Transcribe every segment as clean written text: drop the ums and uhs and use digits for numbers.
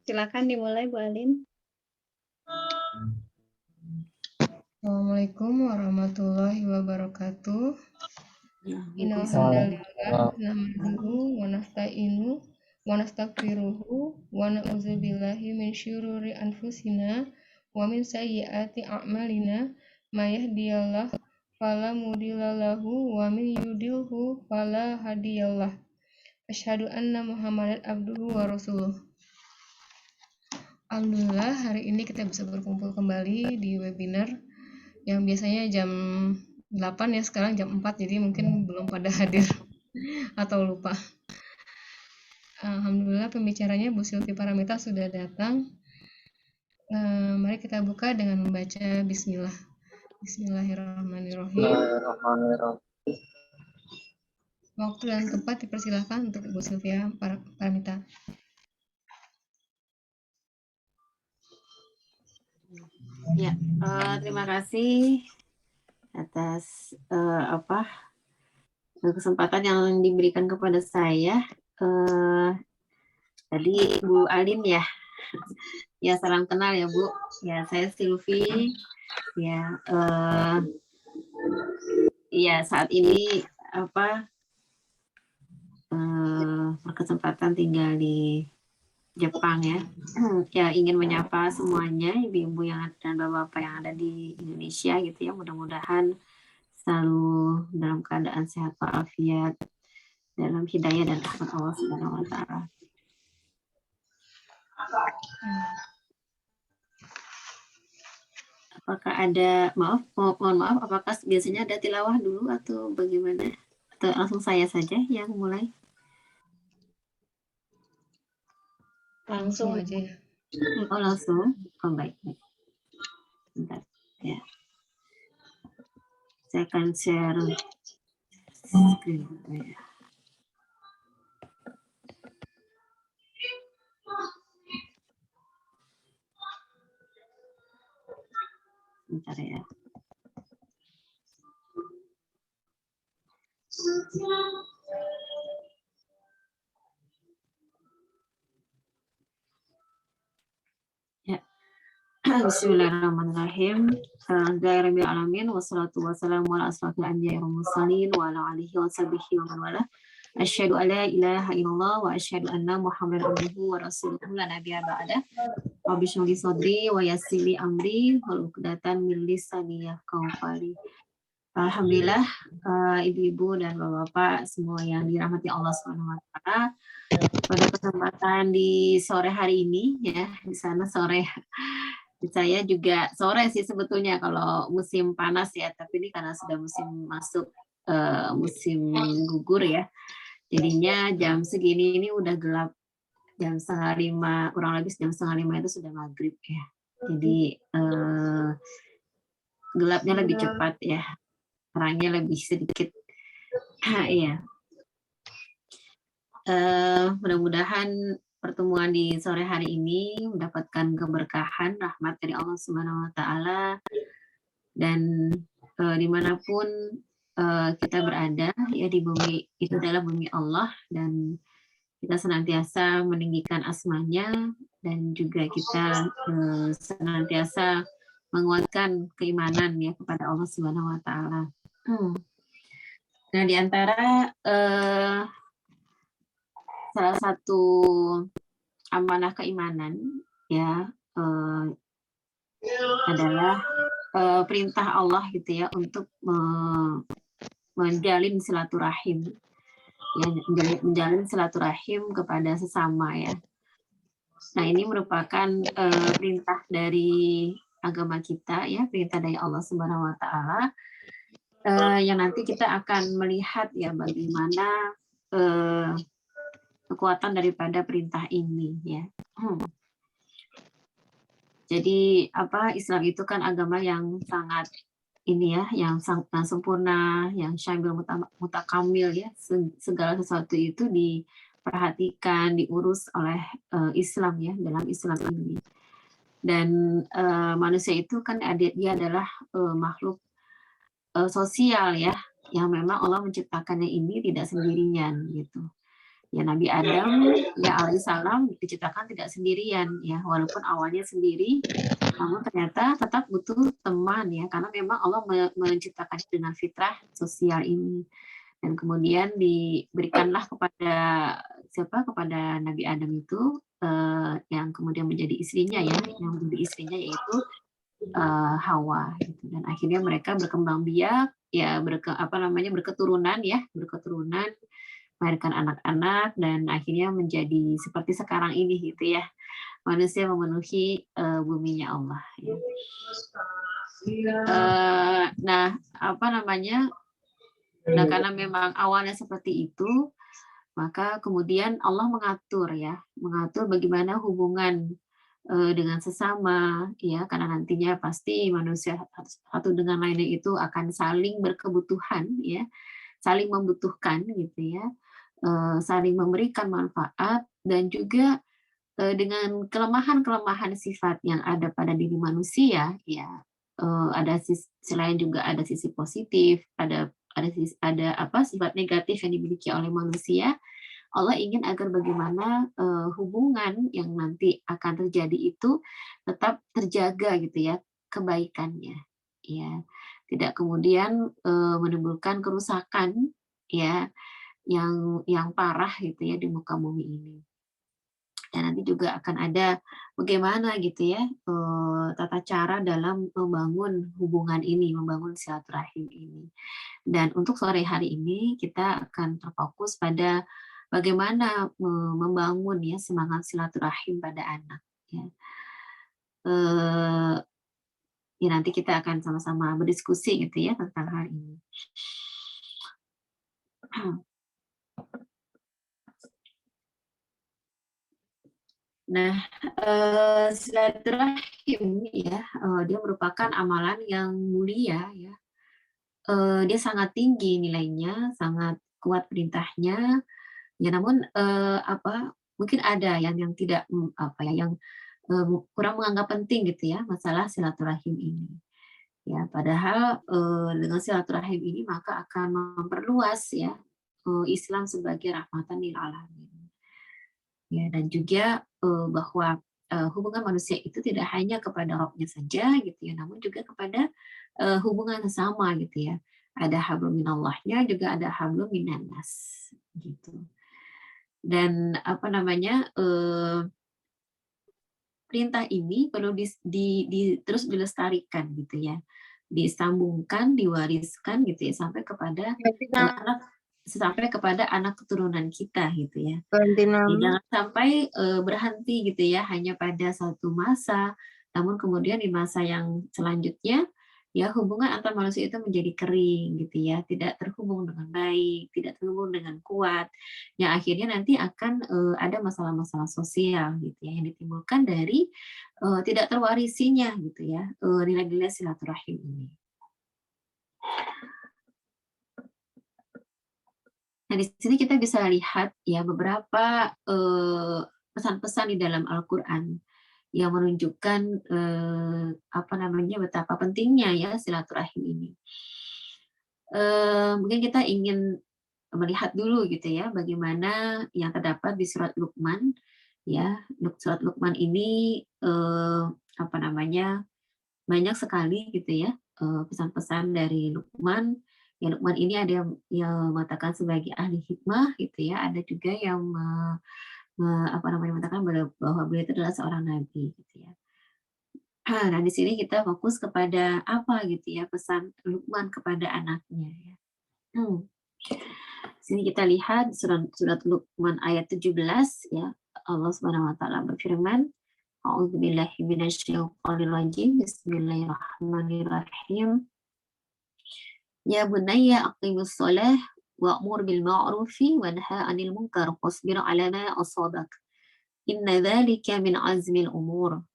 Silakan dimulai Bu Alin. Assalamualaikum warahmatullahi wabarakatuh. Innal hamdalillah nahmaduhu wa nasta'inu wa nastaghfiruhu wa na'udzu billahi min syururi anfusina wa min sayyiati a'malina may yahdihillahu fala mudilla lahu wa may yudlilhu fala hadiyalah. Asyhadu anna Muhammadan abduhu wa rasuluh. Alhamdulillah hari ini kita bisa berkumpul kembali di webinar yang biasanya jam 8 ya, sekarang jam 4, jadi mungkin belum pada hadir atau lupa. Alhamdulillah pembicaranya Bu Silvi Paramita sudah datang. Mari kita buka dengan membaca Bismillah. Bismillahirrahmanirrahim. Waktu dan tempat dipersilahkan untuk Bu Silvia Paramita. Ya, terima kasih atas kesempatan yang diberikan kepada saya. Tadi Bu Alin ya, ya salam kenal ya Bu. Ya saya Silvi. Ya, ya saat ini berkesempatan tinggal di Jepang ya. Ya ingin menyapa semuanya ibu-ibu yang dan bapak-bapak yang ada di Indonesia gitu ya. Mudah-mudahan selalu dalam keadaan sehat walafiat, dalam hidayah dan rahmat Allah Subhanahu wa taala. Apakah ada mohon maaf apakah biasanya ada tilawah dulu atau bagaimana? Atau langsung saya saja yang mulai? Langsung aja ya. Oh langsung? Oh baik. Bentar ya. Saya akan share screen. Bentar ya. Ya. Bismillahirrahmanirrahim. Alhamdulillahirabbil alamin wassalatu wassalamu ala asrofil anbiya'i wal mursalin wa ala alihi wa sahbihi wa man wala. Asyhadu an la ilaha illallah wa asyhadu anna Muhammadan abduhu wa rasuluhu la nabiyya ba'da. Rabbi shrah li sadri wa yassir li amri wahlul 'uqdatam min lisani yafqahu qawli. Alhamdulillah ibu-ibu dan bapak-bapak semua yang dirahmati Allah Subhanahu wa taala. Pada kesempatan di sore hari ini ya, di sana sore. Saya juga sore sih sebetulnya kalau musim panas ya, tapi ini karena sudah musim masuk musim gugur ya. Jadinya jam segini ini udah gelap, jam 4:30, kurang lebih jam 4:30 itu sudah maghrib ya. Jadi gelapnya lebih cepat ya, terangnya lebih sedikit. Iya. Mudah-mudahan pertemuan di sore hari ini mendapatkan keberkahan rahmat dari Allah Subhanahu wa taala, dan dimanapun kita berada ya di bumi itu adalah bumi Allah, dan kita senantiasa meninggikan asmanya dan juga kita senantiasa menguatkan keimanan ya kepada Allah Subhanahu wa taala. Nah, di antara salah satu amanah keimanan ya adalah perintah Allah gitu ya untuk menjalin silaturahim ya, menjalin silaturahim kepada sesama ya. Nah, ini merupakan perintah dari agama kita ya, perintah dari Allah Subhanahu wa taala, yang nanti kita akan melihat ya bagaimana kekuatan daripada perintah ini ya. Jadi Islam itu kan agama yang sangat ini ya, yang sangat sempurna, yang syamil mutakamil ya, segala sesuatu itu diperhatikan, diurus oleh Islam ya, dalam Islam ini. Dan manusia itu kan dia adalah makhluk sosial ya, yang memang Allah menciptakannya ini tidak sendirian gitu. Ya Nabi Adam ya alaihissalam diciptakan tidak sendirian ya, walaupun awalnya sendiri, namun ternyata tetap butuh teman ya, karena memang Allah menciptakan dengan fitrah sosial ini. Dan kemudian diberikanlah kepada Nabi Adam itu yang kemudian menjadi istrinya ya, yang menjadi istrinya yaitu Hawa gitu. Dan akhirnya mereka berkembang biak ya, berketurunan ya, berketurunan, melahirkan anak-anak, dan akhirnya menjadi seperti sekarang ini gitu ya, manusia memenuhi buminya Allah ya. Nah karena memang awalnya seperti itu, maka kemudian Allah mengatur bagaimana hubungan dengan sesama ya, karena nantinya pasti manusia satu dengan lainnya itu akan saling berkebutuhan ya, saling membutuhkan gitu ya, saling memberikan manfaat, dan juga dengan kelemahan-kelemahan sifat yang ada pada diri manusia ya, ada selain juga ada sisi positif, ada sifat negatif yang dimiliki oleh manusia. Allah ingin agar bagaimana hubungan yang nanti akan terjadi itu tetap terjaga gitu ya, kebaikannya ya, tidak kemudian menimbulkan kerusakan ya, yang parah gitu ya di muka bumi ini. Dan nanti juga akan ada bagaimana gitu ya tata cara dalam membangun hubungan ini, membangun silaturahim ini. Dan untuk sore hari ini kita akan terfokus pada bagaimana membangun ya semangat silaturahim pada anak ya. Ya nanti kita akan sama-sama berdiskusi gitu ya tentang hal ini. Nah, silaturahim ya, dia merupakan amalan yang mulia ya. Dia sangat tinggi nilainya, sangat kuat perintahnya. Ya, namun mungkin ada yang tidak yang kurang menganggap penting gitu ya masalah silaturahim ini. Ya, padahal dengan silaturahim ini maka akan memperluas ya Islam sebagai rahmatan lil alamin. Ya, dan juga bahwa hubungan manusia itu tidak hanya kepada Rabb-nya saja gitu ya, namun juga kepada hubungan sesama gitu ya. Ada hablum minallahnya, juga ada hablum minannas gitu. Dan perintah ini perlu terus dilestarikan gitu ya, disambungkan, diwariskan gitu ya sampai kepada anak keturunan kita gitu ya. Jangan sampai berhenti gitu ya hanya pada satu masa, namun kemudian di masa yang selanjutnya ya hubungan antar manusia itu menjadi kering gitu ya, tidak terhubung dengan baik, tidak terhubung dengan kuat, yang akhirnya nanti akan ada masalah-masalah sosial gitu ya yang ditimbulkan dari tidak terwarisinya gitu ya nilai-nilai silaturahim ini. Nah, di sini kita bisa lihat ya beberapa pesan-pesan di dalam Al-Quran yang menunjukkan betapa pentingnya ya silaturahim ini. Mungkin kita ingin melihat dulu gitu ya bagaimana yang terdapat di surat Luqman ya. Surat Luqman ini banyak sekali gitu ya pesan-pesan dari Luqman. Ya, Luqman ini ada yang mengatakan sebagai ahli hikmah gitu ya, ada juga yang mengatakan bahwa beliau itu adalah seorang nabi gitu ya. Nah, di sini kita fokus kepada apa gitu ya pesan Luqman kepada anaknya ya. Sini kita lihat surat Luqman ayat 17 ya. Allah Subhanahu wa taala berfirman, A'udzubillahi minasyaitonir rajim. Bismillahirrahmanirrahim. Ya bunayya aqimus shalah wa'mur bil ma'rufi wanha 'anil munkar wasbir 'ala ma asabak. Inna dzalika min 'azmil umur.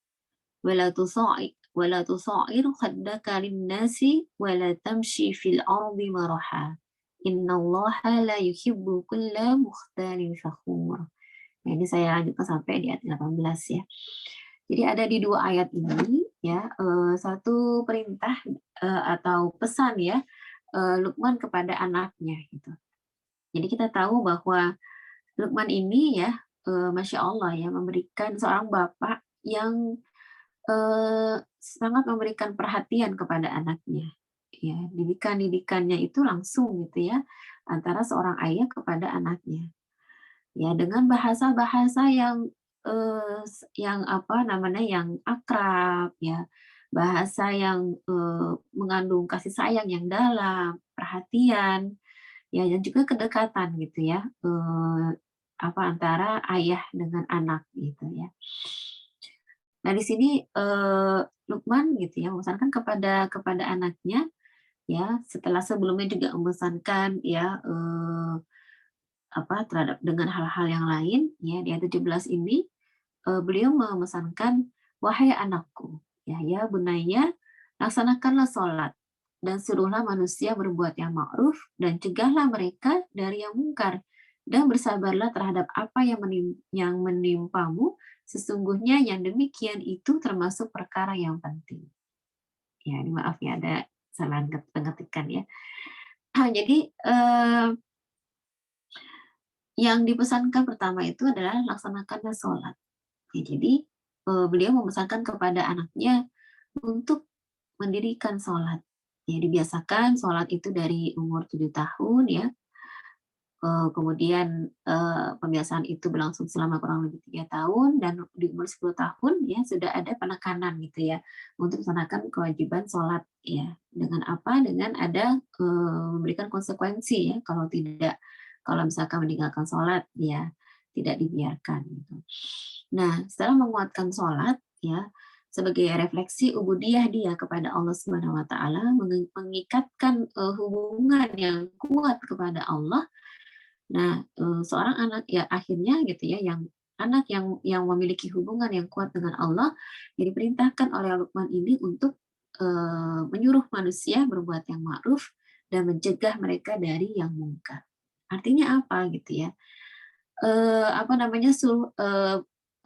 Wala tusa'ir khaddaka lin-nasi wala tamshi fil ardi maraha. Innallaha la yuhibbu kulla mukhtalin fakhur. Nah, ini saya lanjutkan sampai di ayat 18 ya. Jadi ada di dua ayat ini ya satu perintah atau pesan ya Luqman kepada anaknya gitu. Jadi kita tahu bahwa Luqman ini ya, Masya Allah ya, memberikan seorang bapak yang sangat memberikan perhatian kepada anaknya. Ya, didikannya itu langsung gitu ya, antara seorang ayah kepada anaknya. Ya, dengan bahasa-bahasa yang apa namanya, yang akrab ya, bahasa yang mengandung kasih sayang yang dalam, perhatian, ya, dan juga kedekatan gitu ya, apa antara ayah dengan anak gitu ya. Nah di sini Lukman gitu ya memesankan kepada anaknya ya, setelah sebelumnya juga memesankan ya apa terhadap dengan hal-hal yang lain ya, di ayat 17 ini beliau memesankan, wahai anakku ya bunaya, laksanakanlah sholat dan suruhlah manusia berbuat yang ma'ruf dan cegahlah mereka dari yang mungkar dan bersabarlah terhadap apa yang menimpamu, sesungguhnya yang demikian itu termasuk perkara yang penting. Ya, ini maaf ya ada salah pengetikan ya. Jadi yang dipesankan pertama itu adalah laksanakanlah sholat. Ya, jadi beliau memesankan kepada anaknya untuk mendirikan sholat. Ya, dibiasakan sholat itu dari umur 7 tahun ya. Kemudian pembiasaan itu berlangsung selama kurang lebih 3 tahun dan di umur 10 tahun ya sudah ada penekanan gitu ya untuk melaksanakan kewajiban sholat ya. Dengan apa? Dengan ada memberikan konsekuensi ya kalau misalkan meninggalkan sholat ya tidak dibiarkan gitu. Nah, setelah menguatkan sholat ya sebagai refleksi ubudiyah dia kepada Allah Subhanahu wa taala, mengikatkan hubungan yang kuat kepada Allah. Nah, seorang anak ya akhirnya gitu ya, anak yang memiliki hubungan yang kuat dengan Allah, yang diperintahkan oleh Luqman ini untuk menyuruh manusia berbuat yang ma'ruf dan mencegah mereka dari yang mungkar. Artinya apa gitu ya? Apa namanya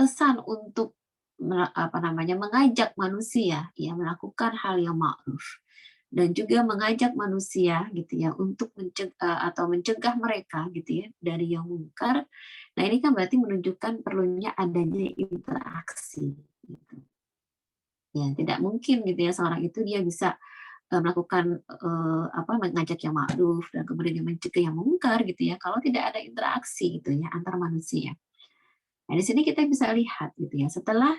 pesan untuk mengajak manusia ya melakukan hal yang ma'ruf dan juga mengajak manusia gitu ya untuk mencegah mereka gitu ya dari yang mungkar. Nah ini kan berarti menunjukkan perlunya adanya interaksi. Gitu. Ya tidak mungkin gitu ya seorang itu dia bisa melakukan mengajak yang ma'ruf dan kemudian mencegah yang mungkar gitu ya kalau tidak ada interaksi gitu ya antar manusia. Nah di sini kita bisa lihat gitu ya setelah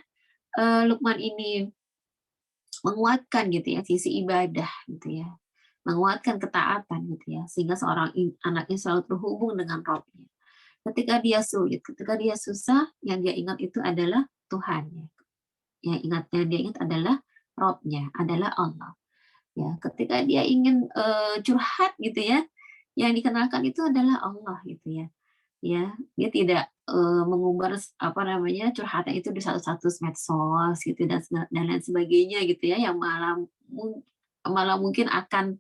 Luqman ini menguatkan gitu ya sisi ibadah gitu ya, menguatkan ketaatan gitu ya, sehingga seorang anaknya selalu terhubung dengan Rabb-nya. Ketika dia sulit, ketika dia susah, yang dia ingat itu adalah Tuhannya. Yang dia ingat adalah Rabb-nya, adalah Allah. Ya, ketika dia ingin curhat gitu ya, yang dikenalkan itu adalah Allah gitu ya. Ya, dia tidak mengumbar curhatan itu di satu medsos gitu dan lain sebagainya gitu ya yang malah mungkin akan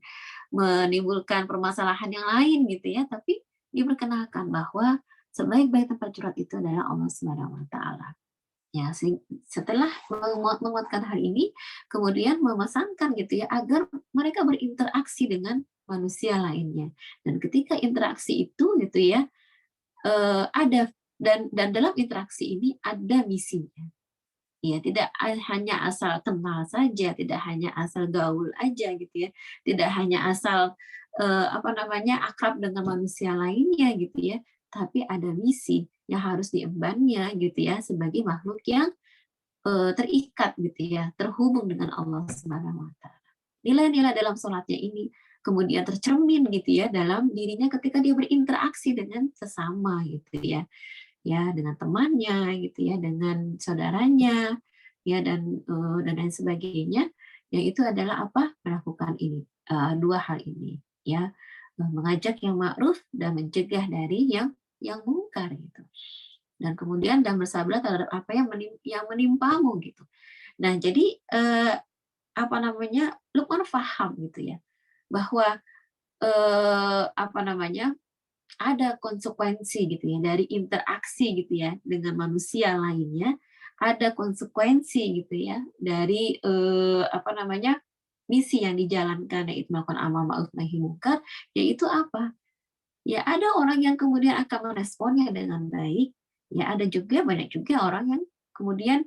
menimbulkan permasalahan yang lain gitu ya, tapi diperkenalkan bahwa sebaik-baik tempat curhat itu adalah Allah Subhanahu wa taala. Ya, setelah menguatkan hal ini, kemudian memesankan gitu ya agar mereka berinteraksi dengan manusia lainnya. Dan ketika interaksi itu gitu ya ada dan dalam interaksi ini ada misinya. Ya, tidak hanya asal kenal saja, tidak hanya asal gaul aja gitu ya, tidak hanya asal akrab dengan manusia lainnya gitu ya, tapi ada misi yang harus diembannya gitu ya sebagai makhluk yang terikat gitu ya, terhubung dengan Allah Subhanahu wa taala. Nilai-nilai dalam sholatnya ini kemudian tercermin gitu ya dalam dirinya ketika dia berinteraksi dengan sesama gitu ya. Ya, dengan temannya gitu ya, dengan saudaranya ya dan lain sebagainya. Yang itu adalah apa? Melakukan ini dua hal ini ya. Mengajak yang ma'ruf dan mencegah dari yang mungkar gitu. Dan kemudian dan bersabar terhadap apa yang menimpamu gitu. Nah, jadi Luqman paham gitu ya bahwa ada konsekuensi gitu ya dari interaksi gitu ya dengan manusia lainnya, ada konsekuensi gitu ya dari misi yang dijalankan, yaitu melakukan amal ma'ruf nahi munkar, yaitu apa? Ya ada orang yang kemudian akan meresponnya dengan baik, ya ada juga banyak juga orang yang kemudian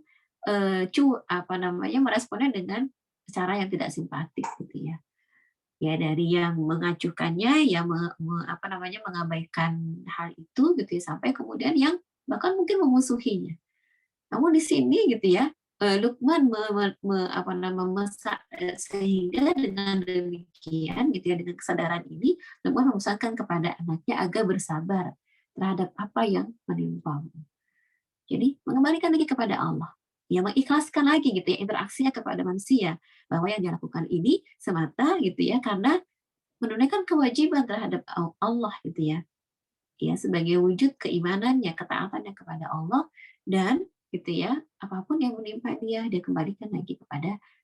meresponnya dengan cara yang tidak simpatik gitu ya. Ya dari yang mengacuhkannya, yang mengabaikan hal itu gitu ya, sampai kemudian yang bahkan mungkin memusuhinya. Namun di sini gitu ya, Lukman sehingga dengan demikian gitu ya, dengan kesadaran ini Lukman memesankan kepada anaknya agar bersabar terhadap apa yang menimpamu. Jadi mengembalikan lagi kepada Allah, ya mengikhlaskan lagi gitu ya interaksinya kepada manusia, bahwa yang dilakukan ini semata gitu ya karena menunaikan kewajiban terhadap Allah gitu ya, ya sebagai wujud keimanannya, ketaatannya kepada Allah, dan gitu ya apapun yang menimpa dia kembalikan lagi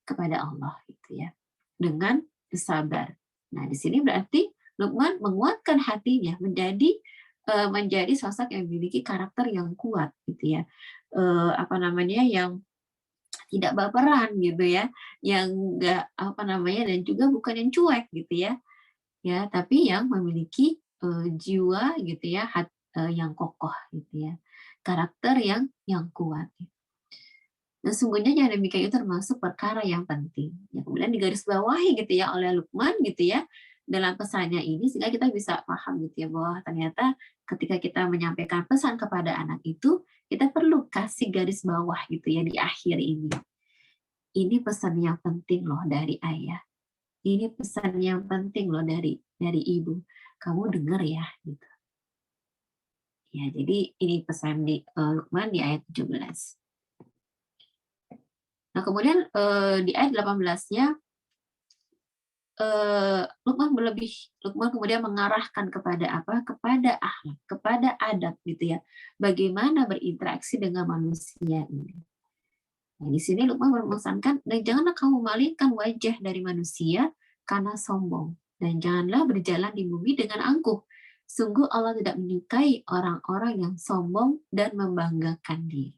kepada Allah gitu ya dengan bersabar. Nah di sini berarti Luqman menguatkan hatinya menjadi sosok yang memiliki karakter yang kuat gitu ya, yang tidak baperan gitu ya, yang enggak dan juga bukan yang cuek gitu ya tapi yang memiliki jiwa gitu ya yang kokoh gitu ya, karakter yang kuat. Dan sungguhnya yang demikian itu termasuk perkara yang penting. Ya, kemudian digarisbawahi gitu ya oleh Luqman gitu ya dalam pesannya ini, sehingga kita bisa paham gitu ya bahwa ternyata ketika kita menyampaikan pesan kepada anak itu, kita perlu kasih garis bawah gitu ya di akhir ini. Ini pesan yang penting loh dari ayah. Ini pesan yang penting loh dari ibu. Kamu dengar ya gitu. Ya, jadi ini pesan di Luqman di ayat 17. Nah, kemudian di ayat 18-nya Luqman kemudian mengarahkan kepada apa? Kepada akhlak, kepada adab gitu ya. Bagaimana berinteraksi dengan manusia ini. Nah, di sini Luqman memesankan, dan janganlah kamu malingkan wajah dari manusia karena sombong, dan janganlah berjalan di bumi dengan angkuh. Sungguh Allah tidak menyukai orang-orang yang sombong dan membanggakan diri.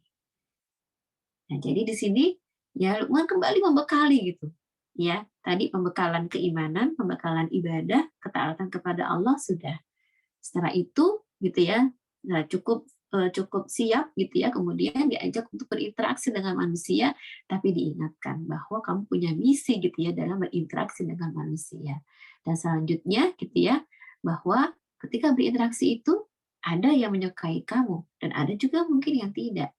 Nah, jadi di sini ya Luqman kembali membekali gitu. Ya, tadi pembekalan keimanan, pembekalan ibadah, ketaatan kepada Allah sudah. Setelah itu gitu ya, nah cukup siap gitu ya, kemudian diajak untuk berinteraksi dengan manusia, tapi diingatkan bahwa kamu punya misi gitu ya dalam berinteraksi dengan manusia. Dan selanjutnya gitu ya, bahwa ketika berinteraksi itu ada yang menyukai kamu dan ada juga mungkin yang tidak.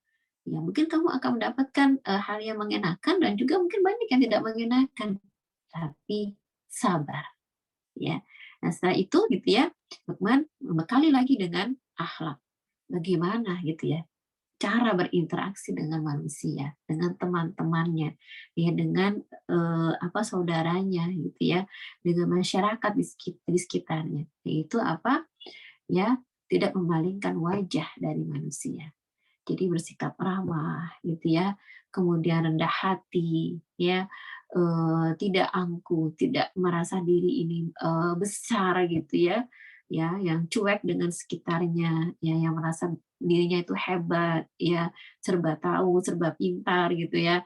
Ya, mungkin kamu akan mendapatkan hal yang mengenakan dan juga mungkin banyak yang tidak mengenakan. Tapi sabar, ya. Nah, setelah itu gitu ya, Luqman membekali lagi dengan akhlak. Bagaimana gitu ya cara berinteraksi dengan manusia, dengan teman-temannya, ya dengan saudaranya gitu ya, dengan masyarakat di sekitarnya. Yaitu apa? Ya, tidak memalingkan wajah dari manusia. Jadi bersikap ramah gitu ya, kemudian rendah hati ya, tidak angkuh, tidak merasa diri ini besar gitu ya yang cuek dengan sekitarnya, ya yang merasa dirinya itu hebat, ya serba tahu, serba pintar gitu ya,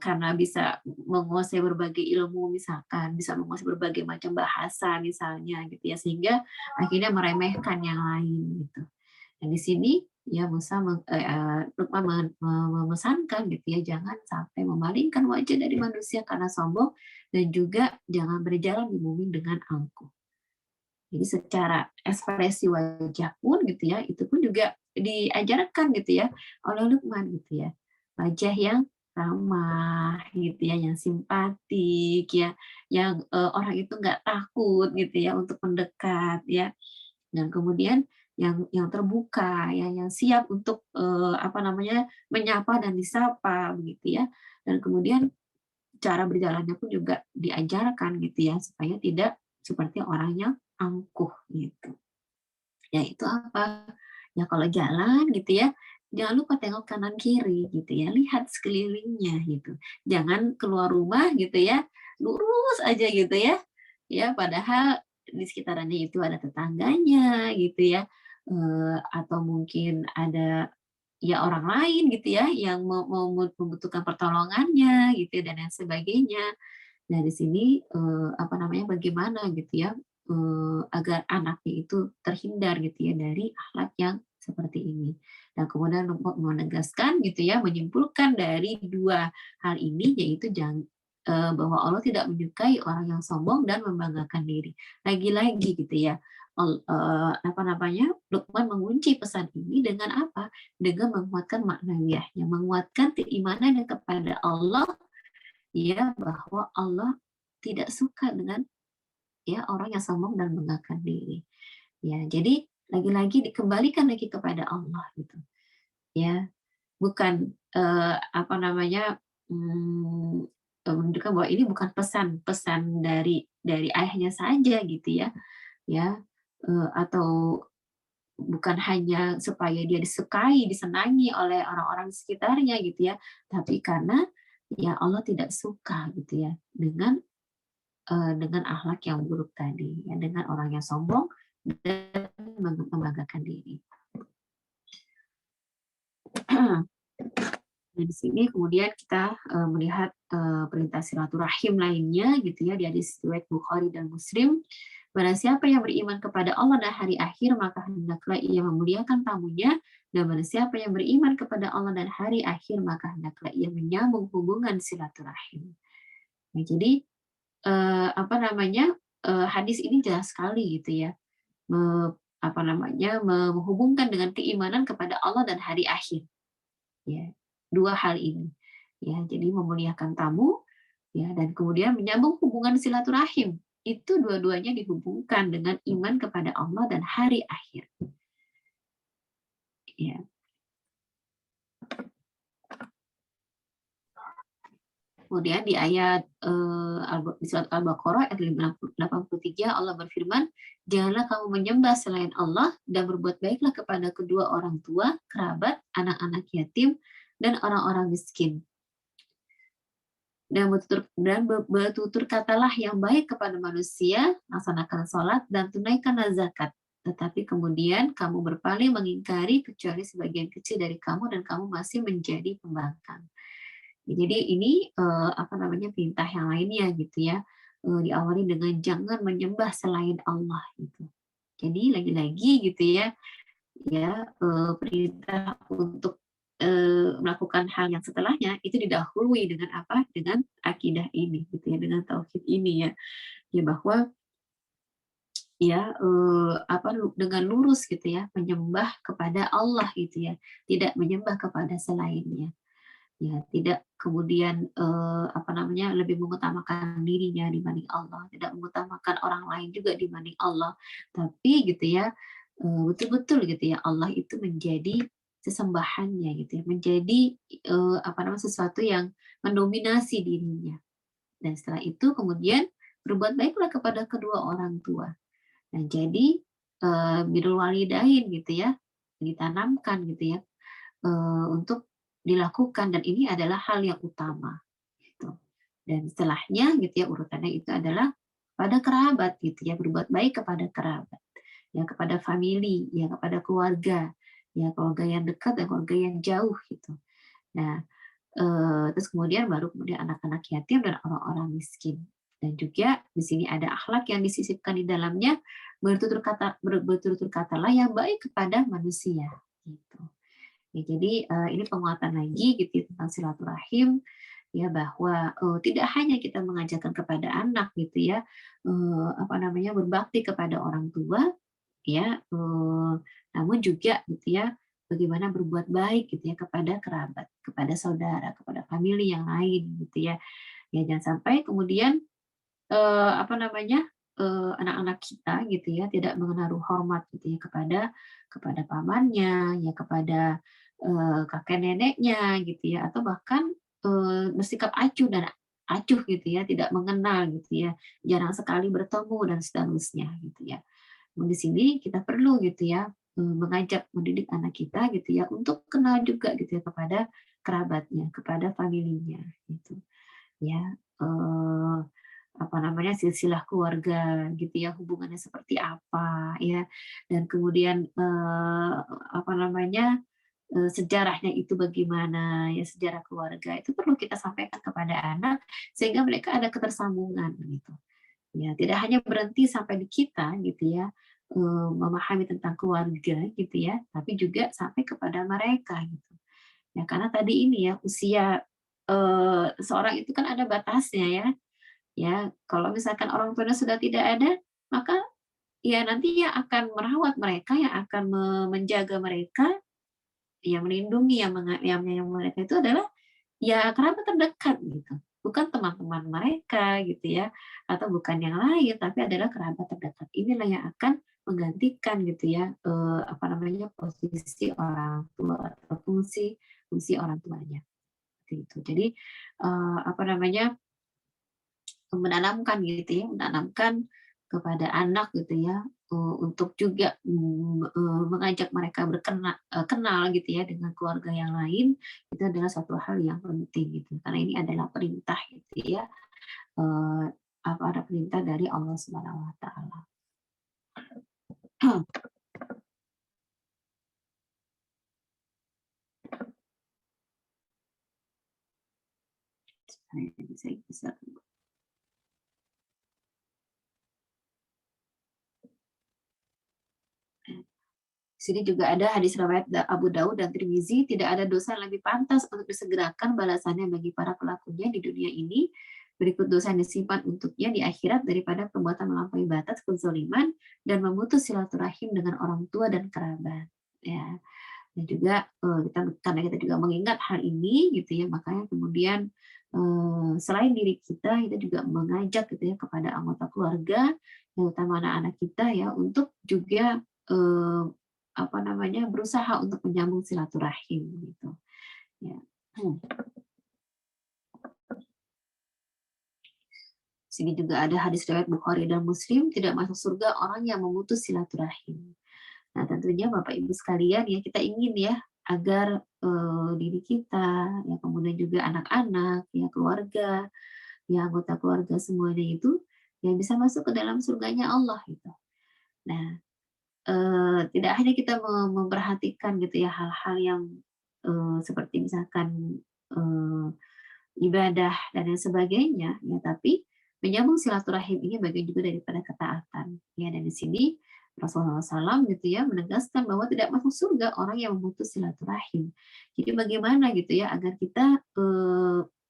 karena bisa menguasai berbagai ilmu misalkan, bisa menguasai berbagai macam bahasa misalnya gitu ya, sehingga akhirnya meremehkan yang lain gitu. Dan di sini ya Luqman memesankan gitu ya, jangan sampai memalingkan wajah dari manusia karena sombong, dan juga jangan berjalan di bumi dengan angkuh. Jadi secara ekspresi wajah pun gitu ya, itu pun juga diajarkan gitu ya oleh Luqman gitu ya. Wajah yang ramah gitu ya, yang simpatik ya, yang orang itu nggak takut gitu ya untuk mendekat ya. Dan kemudian yang terbuka ya, yang siap untuk menyapa dan disapa begitu ya. Dan kemudian cara berjalannya pun juga diajarkan gitu ya, supaya tidak seperti orang yang angkuh gitu. Ya itu apa? Ya kalau jalan gitu ya, jangan lupa tengok kanan kiri gitu ya, lihat sekelilingnya gitu. Jangan keluar rumah gitu ya, lurus aja gitu ya. Ya padahal di sekitarannya itu ada tetangganya gitu ya, atau mungkin ada ya orang lain gitu ya yang membutuhkan pertolongannya gitu dan lain sebagainya. Nah, di sini apa namanya, bagaimana gitu ya agar anaknya itu terhindar gitu ya dari akhlak yang seperti ini. Dan kemudian menegaskan gitu ya, menyimpulkan dari dua hal ini, yaitu bahwa Allah tidak menyukai orang yang sombong dan membanggakan diri. Lagi-lagi gitu ya, apa namanya, Luqman mengunci pesan ini dengan apa? Dengan menguatkan maknawiyahnya, menguatkan keimanan kepada Allah, ya, bahwa Allah tidak suka dengan ya orang yang sombong dan membanggakan diri. Ya, jadi lagi-lagi dikembalikan lagi kepada Allah gitu. Ya, bukan apa namanya, menunjukkan bahwa ini bukan pesan-pesan dari ayahnya saja gitu ya. Ya, atau bukan hanya supaya dia disukai, disenangi oleh orang-orang di sekitarnya gitu ya, tapi karena ya Allah tidak suka gitu ya dengan akhlak yang buruk tadi, ya, dengan orang yang sombong dan membanggakan diri. Nah, di sini kemudian kita melihat perintah silaturahim lainnya gitu ya, di hadis riwayat Bukhari dan Muslim. Barang siapa yang beriman kepada Allah dan hari akhir, maka hendaklah ia memuliakan tamunya, dan barang siapa yang beriman kepada Allah dan hari akhir, maka hendaklah ia menyambung hubungan silaturahim. Nah, jadi apa namanya, hadis ini jelas sekali gitu ya, apa namanya, menghubungkan dengan keimanan kepada Allah dan hari akhir. Ya, dua hal ini. Ya, jadi memuliakan tamu, ya, dan kemudian menyambung hubungan silaturahim. Itu dua-duanya dihubungkan dengan iman kepada Allah dan hari akhir. Ya. Kemudian di ayat di surat Al-Baqarah ayat 83 Allah berfirman, "Janganlah kamu menyembah selain Allah dan berbuat baiklah kepada kedua orang tua, kerabat, anak-anak yatim, dan orang-orang miskin. Dan bertutur katalah yang baik kepada manusia, laksanakan sholat dan tunaikanlah zakat. Tetapi kemudian kamu berpaling mengingkari kecuali sebagian kecil dari kamu dan kamu masih menjadi pembangkang." Jadi ini apa namanya, perintah yang lainnya gitu ya, diawali dengan jangan menyembah selain Allah gitu. Jadi lagi-lagi gitu ya, perintah untuk melakukan hal yang setelahnya itu didahului dengan apa? Dengan akidah ini gitu ya, dengan tauhid ini ya. Ya bahwa ya apa, dengan lurus gitu ya, menyembah kepada Allah gitu ya, tidak menyembah kepada selainnya. Ya, tidak kemudian apa namanya, lebih mengutamakan dirinya dibanding Allah, tidak mengutamakan orang lain juga dibanding Allah, tapi gitu ya, betul-betul gitu ya Allah itu menjadi sesembahannya gitu ya, menjadi apa namanya, sesuatu yang mendominasi dirinya. Dan setelah itu kemudian berbuat baiklah kepada kedua orang tua. Nah, jadi birrul walidain gitu ya, ditanamkan gitu ya, untuk dilakukan, dan ini adalah hal yang utama gitu. Dan setelahnya gitu ya, urutannya itu adalah pada kerabat gitu ya, berbuat baik kepada kerabat, ya, kepada family, ya, kepada keluarga, ya, keluarga yang dekat dan keluarga yang jauh gitu. Nah, terus kemudian baru kemudian anak-anak yatim dan orang-orang miskin. Dan juga di sini ada akhlak yang disisipkan di dalamnya, bertutur katalah yang baik kepada manusia gitu. Ya, jadi ini penguatan lagi gitu ya, tentang silaturahim, ya, bahwa tidak hanya kita mengajarkan kepada anak gitu ya, apa namanya, berbakti kepada orang tua, ya, namun juga gitu ya, bagaimana berbuat baik gitu ya kepada kerabat, kepada saudara, kepada famili yang lain gitu ya. Ya, jangan sampai kemudian apa namanya, anak-anak kita gitu ya tidak menaruh hormat gitu ya kepada pamannya, ya, kepada kakek neneknya gitu ya, atau bahkan bersikap acuh gitu ya, tidak mengenal gitu ya, jarang sekali bertemu dan seterusnya gitu ya. Di sini kita perlu gitu ya, mengajak, mendidik anak kita gitu ya untuk kenal juga gitu ya kepada kerabatnya, kepada familinya gitu ya. Apa namanya, silsilah keluarga gitu ya, hubungannya seperti apa ya, dan kemudian apa namanya, sejarahnya itu bagaimana, ya sejarah keluarga itu perlu kita sampaikan kepada anak sehingga mereka ada ketersambungan gitu. Ya, tidak hanya berhenti sampai di kita gitu ya, memahami tentang keluarga gitu ya, tapi juga sampai kepada mereka gitu. Ya, karena tadi ini ya usia seorang itu kan ada batasnya ya. Ya, kalau misalkan orang tuanya sudah tidak ada, maka ya nanti yang akan merawat mereka, yang akan menjaga mereka, yang melindungi, yang menyayangi mereka itu adalah ya kerabat terdekat gitu. Bukan teman-teman mereka gitu ya, atau bukan yang lain, tapi adalah kerabat terdekat. Inilah yang akan menggantikan gitu ya, apa namanya, posisi orang tua atau fungsi orang tuanya. Gitu. Jadi apa namanya, menanamkan gitu ya, menanamkan kepada anak gitu ya, untuk juga mengajak mereka kenal gitu ya dengan keluarga yang lain, itu adalah suatu hal yang penting gitu. Karena ini adalah perintah gitu ya, eee, apa, ada perintah dari Allah Subhanahu wa taala. Bisa. Di sini juga ada hadis riwayat Abu Daud dan Tirmizi, tidak ada dosa yang lebih pantas untuk disegerakan balasannya bagi para pelakunya di dunia ini, berikut dosa yang disimpan untuknya di akhirat daripada perbuatan melampaui batas, kezaliman, dan memutus silaturahim dengan orang tua dan kerabat. Ya, dan juga karena kita juga mengingat hal ini gitu ya, makanya kemudian selain diri kita juga mengajak gitu ya kepada anggota keluarga, terutama anak-anak kita ya, untuk juga apa namanya, berusaha untuk menyambung silaturahim gitu. Ya. Sini juga ada hadis riwayat Bukhari dan Muslim, tidak masuk surga orang yang memutus silaturahim. Nah, tentunya Bapak Ibu sekalian ya, kita ingin ya agar diri kita, ya kemudian juga anak-anak, ya keluarga, ya anggota keluarga semuanya itu yang bisa masuk ke dalam surganya Allah gitu. Nah, tidak hanya kita memperhatikan gitu ya hal-hal yang seperti misalkan ibadah dan lain sebagainya, ya tapi menyambung silaturahim ini bagian juga daripada ketaatan. Ya, dan di sini Rasulullah SAW gitu ya menegaskan bahwa tidak masuk surga orang yang memutus silaturahim. Jadi bagaimana gitu ya agar kita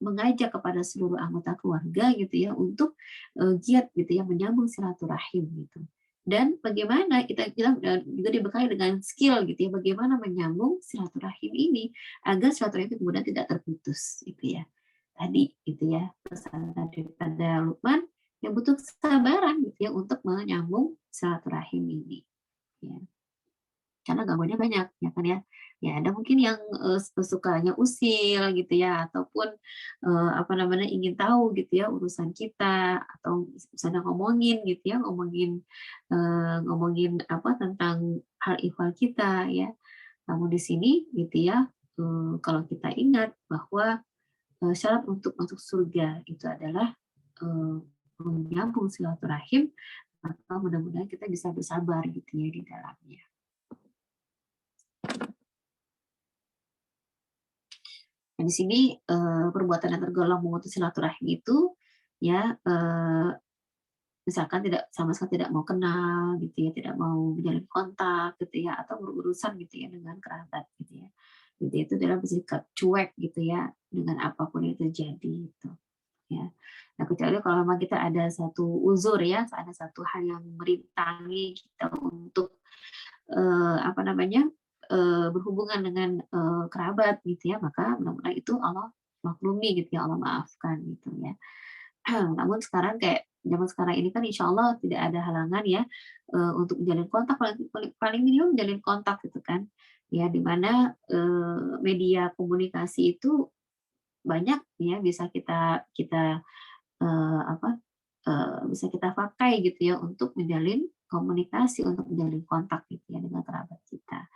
mengajak kepada seluruh anggota keluarga gitu ya untuk giat gitu ya menyambung silaturahim gitu. Dan bagaimana kita juga dibekali dengan skill gitu ya, bagaimana menyambung silaturahim ini agar silaturahim itu kemudian tidak terputus gitu ya. Tadi gitu ya, pesan daripada Lukman yang butuh kesabaran gitu ya untuk menyambung silaturahim ini. Ya. Karena gangguannya banyak ya kan ya. Ya ada mungkin yang sukanya usil gitu ya, ataupun apa namanya ingin tahu gitu ya urusan kita, atau misalnya ngomongin gitu ya, ngomongin apa tentang hal ihwal kita ya. Namun di sini gitu ya, kalau kita ingat bahwa syarat untuk masuk surga itu adalah menyambung silaturahim, maka mudah-mudahan kita bisa bersabar gitu ya di dalamnya. Nah, di sini perbuatan yang tergolong memutus silaturahim itu ya misalkan sama sekali tidak mau kenal gitu ya, tidak mau menjalin kontak gitu ya, atau berurusan gitu ya dengan kerabat gitu ya. Gitu, itu adalah bersikap cuek gitu ya dengan apapun yang terjadi gitu ya. Nah, kecuali kalau memang kita ada satu uzur ya, ada satu hal yang merintangi kita untuk apa namanya berhubungan dengan kerabat gitu ya, maka mudah-mudahan itu Allah maklumi gitu ya, Allah maafkan gitu ya. Namun sekarang kayak zaman sekarang ini kan insya Allah tidak ada halangan ya untuk menjalin kontak, paling minimum menjalin kontak gitu kan ya, dimana media komunikasi itu banyak ya bisa kita apa bisa kita pakai gitu ya untuk menjalin komunikasi, untuk menjalin kontak gitu ya dengan kerabat kita.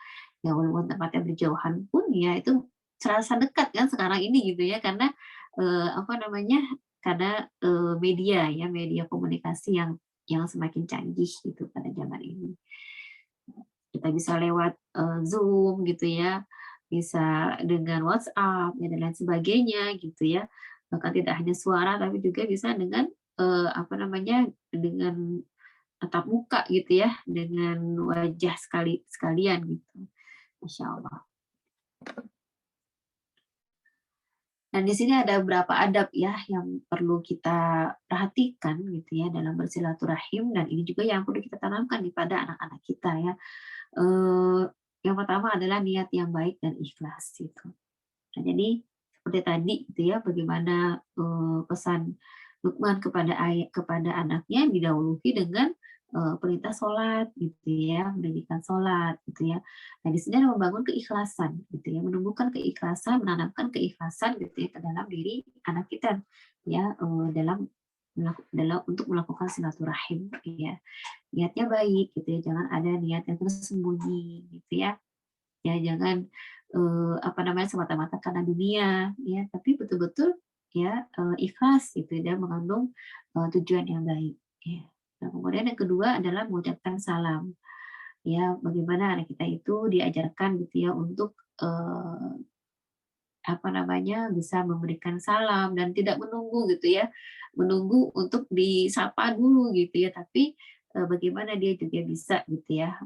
Ya walaupun tempatnya berjauhan pun ya itu serasa dekat kan sekarang ini gitu ya, karena apa namanya, karena media komunikasi yang semakin canggih gitu pada zaman ini. Kita bisa lewat Zoom gitu ya, bisa dengan WhatsApp ya, dan lain sebagainya gitu ya. Bahkan tidak hanya suara tapi juga bisa dengan apa namanya, dengan tatap muka gitu ya, dengan wajah sekalian gitu. Masya Allah. Dan di sini ada beberapa adab ya yang perlu kita perhatikan gitu ya dalam bersilaturahim, dan ini juga yang perlu kita tanamkan kepada anak-anak kita ya. Eh, yang pertama adalah niat yang baik dan ikhlas gitu. Nah, jadi seperti tadi gitu ya, bagaimana pesan Luqman kepada anaknya didahului dengan perintah sholat gitu ya, mendirikan sholat gitu ya. Nah, di sini ada membangun keikhlasan gitu ya, menumbuhkan keikhlasan, menanamkan keikhlasan gitu ya ke dalam diri anak kita ya, dalam untuk melakukan silaturahim ya. Niatnya baik gitu ya, jangan ada niat yang tersembunyi gitu ya. Ya jangan apa namanya, semata-mata karena dunia ya, tapi betul-betul ya ikhlas gitu dan mengandung tujuan yang baik ya. Nah, kemudian yang kedua adalah mengucapkan salam ya, bagaimana anak kita itu diajarkan gitu ya untuk apa namanya, bisa memberikan salam dan tidak menunggu gitu ya, menunggu untuk disapa dulu gitu ya, tapi bagaimana dia juga bisa gitu ya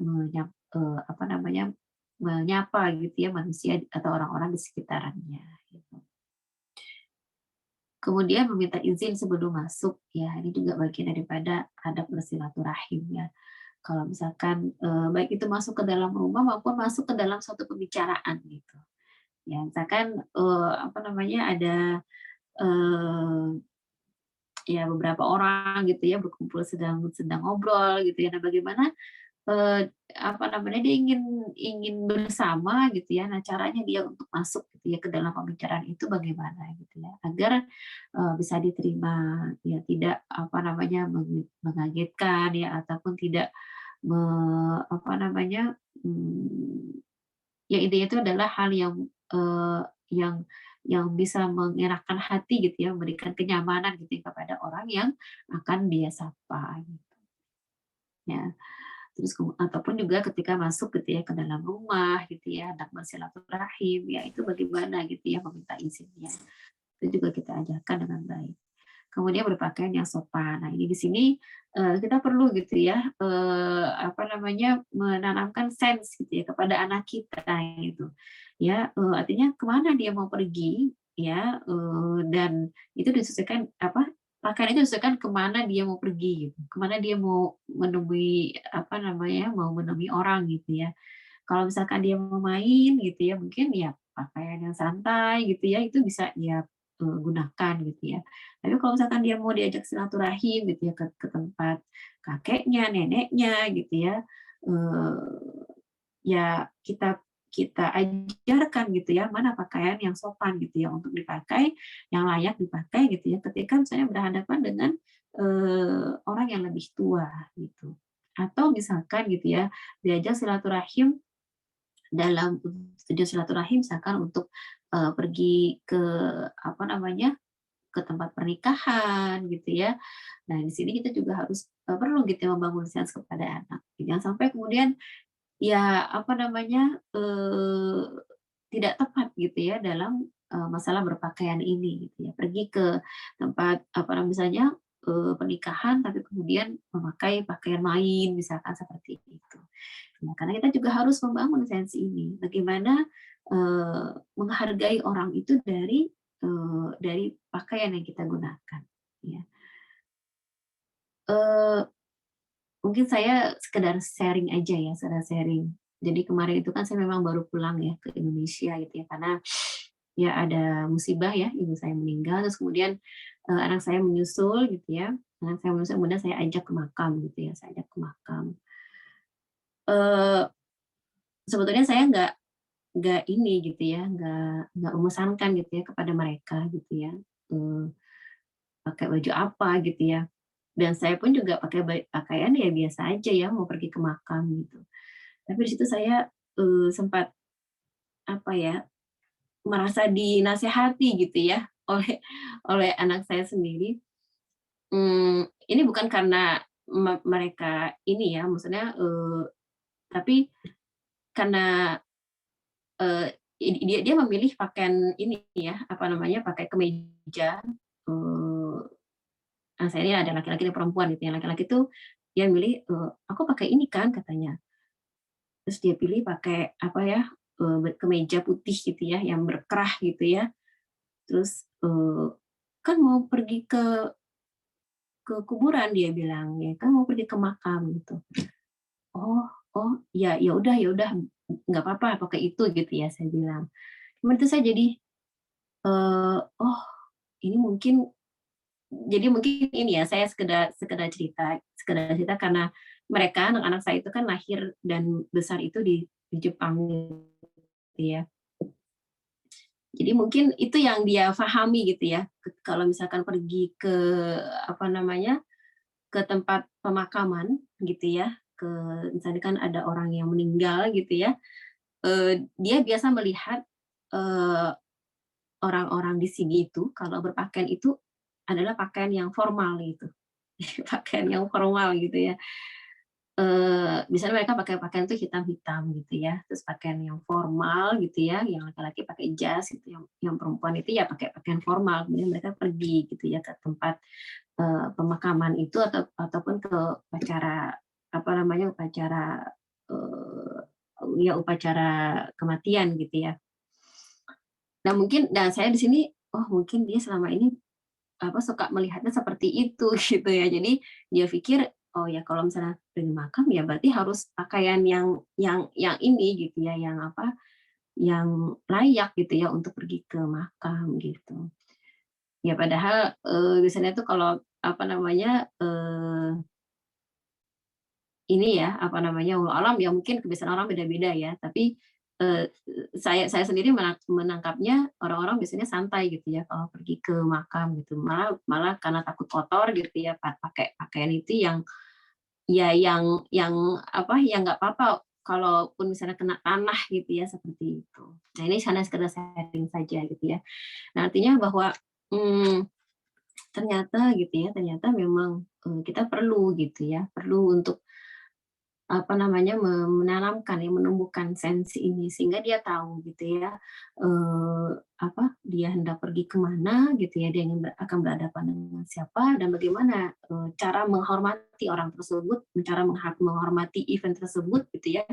apa namanya, menyapa gitu ya manusia atau orang-orang di sekitarnya gitu. Kemudian meminta izin sebelum masuk ya, ini juga bagian daripada adab bersilaturahim ya. Kalau misalkan baik itu masuk ke dalam rumah maupun masuk ke dalam suatu pembicaraan gitu. Ya, misalkan apa namanya, ada eh, ya beberapa orang gitu ya berkumpul sedang sedang ngobrol gitu ya. Nah, bagaimana apa namanya, dia ingin ingin bersama gitu ya. Nah, caranya dia untuk masuk gitu ya ke dalam pembicaraan itu bagaimana gitu ya, agar bisa diterima ya, tidak apa namanya mengagetkan ya, ataupun tidak apa namanya, ya intinya itu adalah hal yang eh, yang yang bisa mengenakan hati gitu ya, memberikan kenyamanan gitu ya kepada orang yang akan dia sapa gitu ya. Terus ataupun juga ketika masuk gitu ya ke dalam rumah gitu ya, hendak bersilaturahim ya, itu bagaimana gitu ya meminta izinnya. Itu juga kita ajarkan dengan baik. Kemudian berpakaian yang sopan. Nah, ini di sini kita perlu gitu ya apa namanya, menanamkan sense gitu ya kepada anak kita gitu. Ya, artinya kemana dia mau pergi ya, dan itu disesuaikan apa, pakaian itu disesuaikan kemana dia mau pergi gitu. Kemana dia mau menemui apa namanya, mau menemui orang gitu ya. Kalau misalkan dia mau main gitu ya, mungkin ya pakaian yang santai gitu ya, itu bisa dia gunakan gitu ya. Tapi kalau misalkan dia mau diajak silaturahim gitu ya ke tempat kakeknya, neneknya gitu ya, ya kita kita ajarkan gitu ya, mana pakaian yang sopan gitu ya untuk dipakai, yang layak dipakai gitu ya, ketika misalnya berhadapan dengan orang yang lebih tua gitu. Atau misalkan gitu ya, diajak silaturahim dalam tujuan silaturahim misalkan untuk pergi ke apa namanya, ke tempat pernikahan gitu ya. Nah, di sini kita juga harus perlu gitu ya membangun sense kepada anak. Jangan sampai kemudian ya apa namanya, tidak tepat gitu ya dalam masalah berpakaian ini gitu ya. Pergi ke tempat apa namanya, misalnya pernikahan tapi kemudian memakai pakaian main misalkan seperti itu. Nah, karena kita juga harus membangun sensi ini. Bagaimana menghargai orang itu dari pakaian yang kita gunakan. Ya. Eh, Mungkin saya sekedar sharing aja ya, sekedar sharing. Jadi kemarin itu kan saya memang baru pulang ya ke Indonesia gitu ya, karena ya ada musibah ya, ibu saya meninggal, terus kemudian anak saya menyusul gitu ya, anak saya menyusul, kemudian saya ajak ke makam gitu ya, saya ajak ke makam. Eh, Sebetulnya saya nggak ini gitu ya, nggak memesankan gitu ya kepada mereka gitu ya, eh, pakai baju apa gitu ya. Dan saya pun juga pakai pakaian ya biasa aja ya, mau pergi ke makam gitu. Tapi di situ saya sempat apa ya, merasa dinasehati gitu ya oleh oleh anak saya sendiri. Ini bukan karena mereka ini ya, maksudnya tapi karena dia memilih pakaian ini ya, apa namanya, pakai kemeja. Saya ini ada laki-laki dan perempuan gitu. Yang laki-laki tuh dia milih, aku pakai ini kan katanya. Terus dia pilih pakai apa ya, kemeja putih gitu ya, yang berkerah gitu ya. Terus kan mau pergi ke kuburan dia bilang, ya kan mau pergi ke makam gitu. Oh, oh, ya udah, nggak apa-apa pakai itu gitu ya saya bilang. Cuman itu saya jadi oh ini mungkin ini ya saya sekedar cerita karena mereka anak-anak saya itu kan lahir dan besar itu di Jepang gitu ya. Jadi mungkin itu yang dia pahami gitu ya. Kalau misalkan pergi ke apa namanya, ke tempat pemakaman gitu ya, ke misalnya kan ada orang yang meninggal gitu ya, dia biasa melihat orang-orang di sini itu kalau berpakaian itu adalah pakaian yang formal gitu. Pakaian yang formal gitu ya. Misalnya mereka pakai pakaian tuh hitam-hitam gitu ya, terus pakaian yang formal gitu ya, yang laki-laki pakai jas gitu, yang perempuan itu ya pakai pakaian formal, kemudian mereka pergi gitu ya ke tempat pemakaman itu ataupun ke upacara apa namanya upacara ya upacara kematian gitu ya. Nah mungkin saya di sini mungkin dia selama ini suka melihatnya seperti itu gitu ya. Jadi dia pikir oh ya kalau misalnya pergi makam ya berarti harus pakaian yang ini gitu ya, yang apa, yang layak gitu ya untuk pergi ke makam gitu. Ya padahal biasanya tuh kalau apa namanya ini ya apa namanya wallahu alam ya mungkin kebiasaan orang beda-beda ya. Tapi saya sendiri menangkapnya orang-orang biasanya santai gitu ya kalau pergi ke makam gitu. Malah karena takut kotor gitu ya pakai pakaian itu yang ya yang apa, yang nggak apa-apa kalaupun misalnya kena tanah gitu ya, seperti itu. Nah, ini hanya sekedar sharing saja gitu ya. Nah, artinya bahwa, ternyata gitu ya, ternyata memang, kita perlu gitu ya, perlu untuk apa namanya, menanamkan ya, menumbuhkan sensi ini sehingga dia tahu gitu ya, apa, dia hendak pergi kemana gitu ya, dia ingin akan berhadapan dengan siapa dan bagaimana, cara menghormati orang tersebut, cara menghormati event tersebut gitu ya,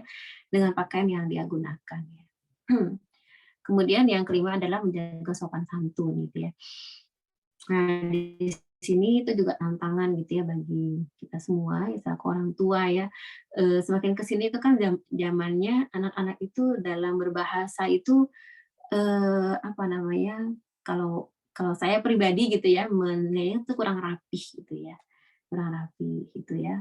dengan pakaian yang dia gunakan ya. Kemudian yang kelima adalah menjaga sopan santun gitu ya. Nah, di sini itu juga tantangan gitu ya bagi kita semua, ya selaku orang tua ya. Semakin ke sini itu kan zamannya anak-anak itu dalam berbahasa itu apa namanya, kalau kalau saya pribadi gitu ya, menilainya itu kurang rapih gitu ya. Kurang rapi gitu ya.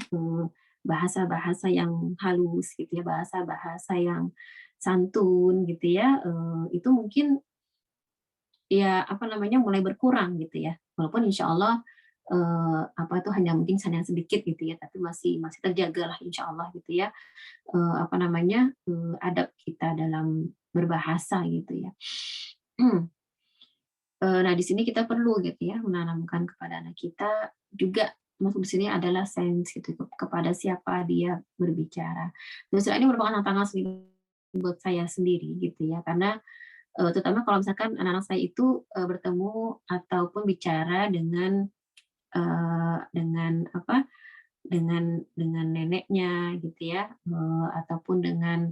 Bahasa-bahasa yang halus gitu ya, bahasa-bahasa yang santun gitu ya, itu mungkin ya apa namanya mulai berkurang gitu ya walaupun insya Allah apa itu hanya mungkin hanya sedikit gitu ya tapi masih terjaga lah insya Allah gitu ya apa namanya adab kita dalam berbahasa gitu ya. Nah di sini kita perlu gitu ya menanamkan kepada anak kita juga masuk di sini adalah sense gitu kepada siapa dia berbicara. Terus ini merupakan tantangan sendiri buat saya sendiri gitu ya karena terutama kalau misalkan anak-anak saya itu, bertemu ataupun bicara dengan apa, dengan neneknya gitu ya, ataupun dengan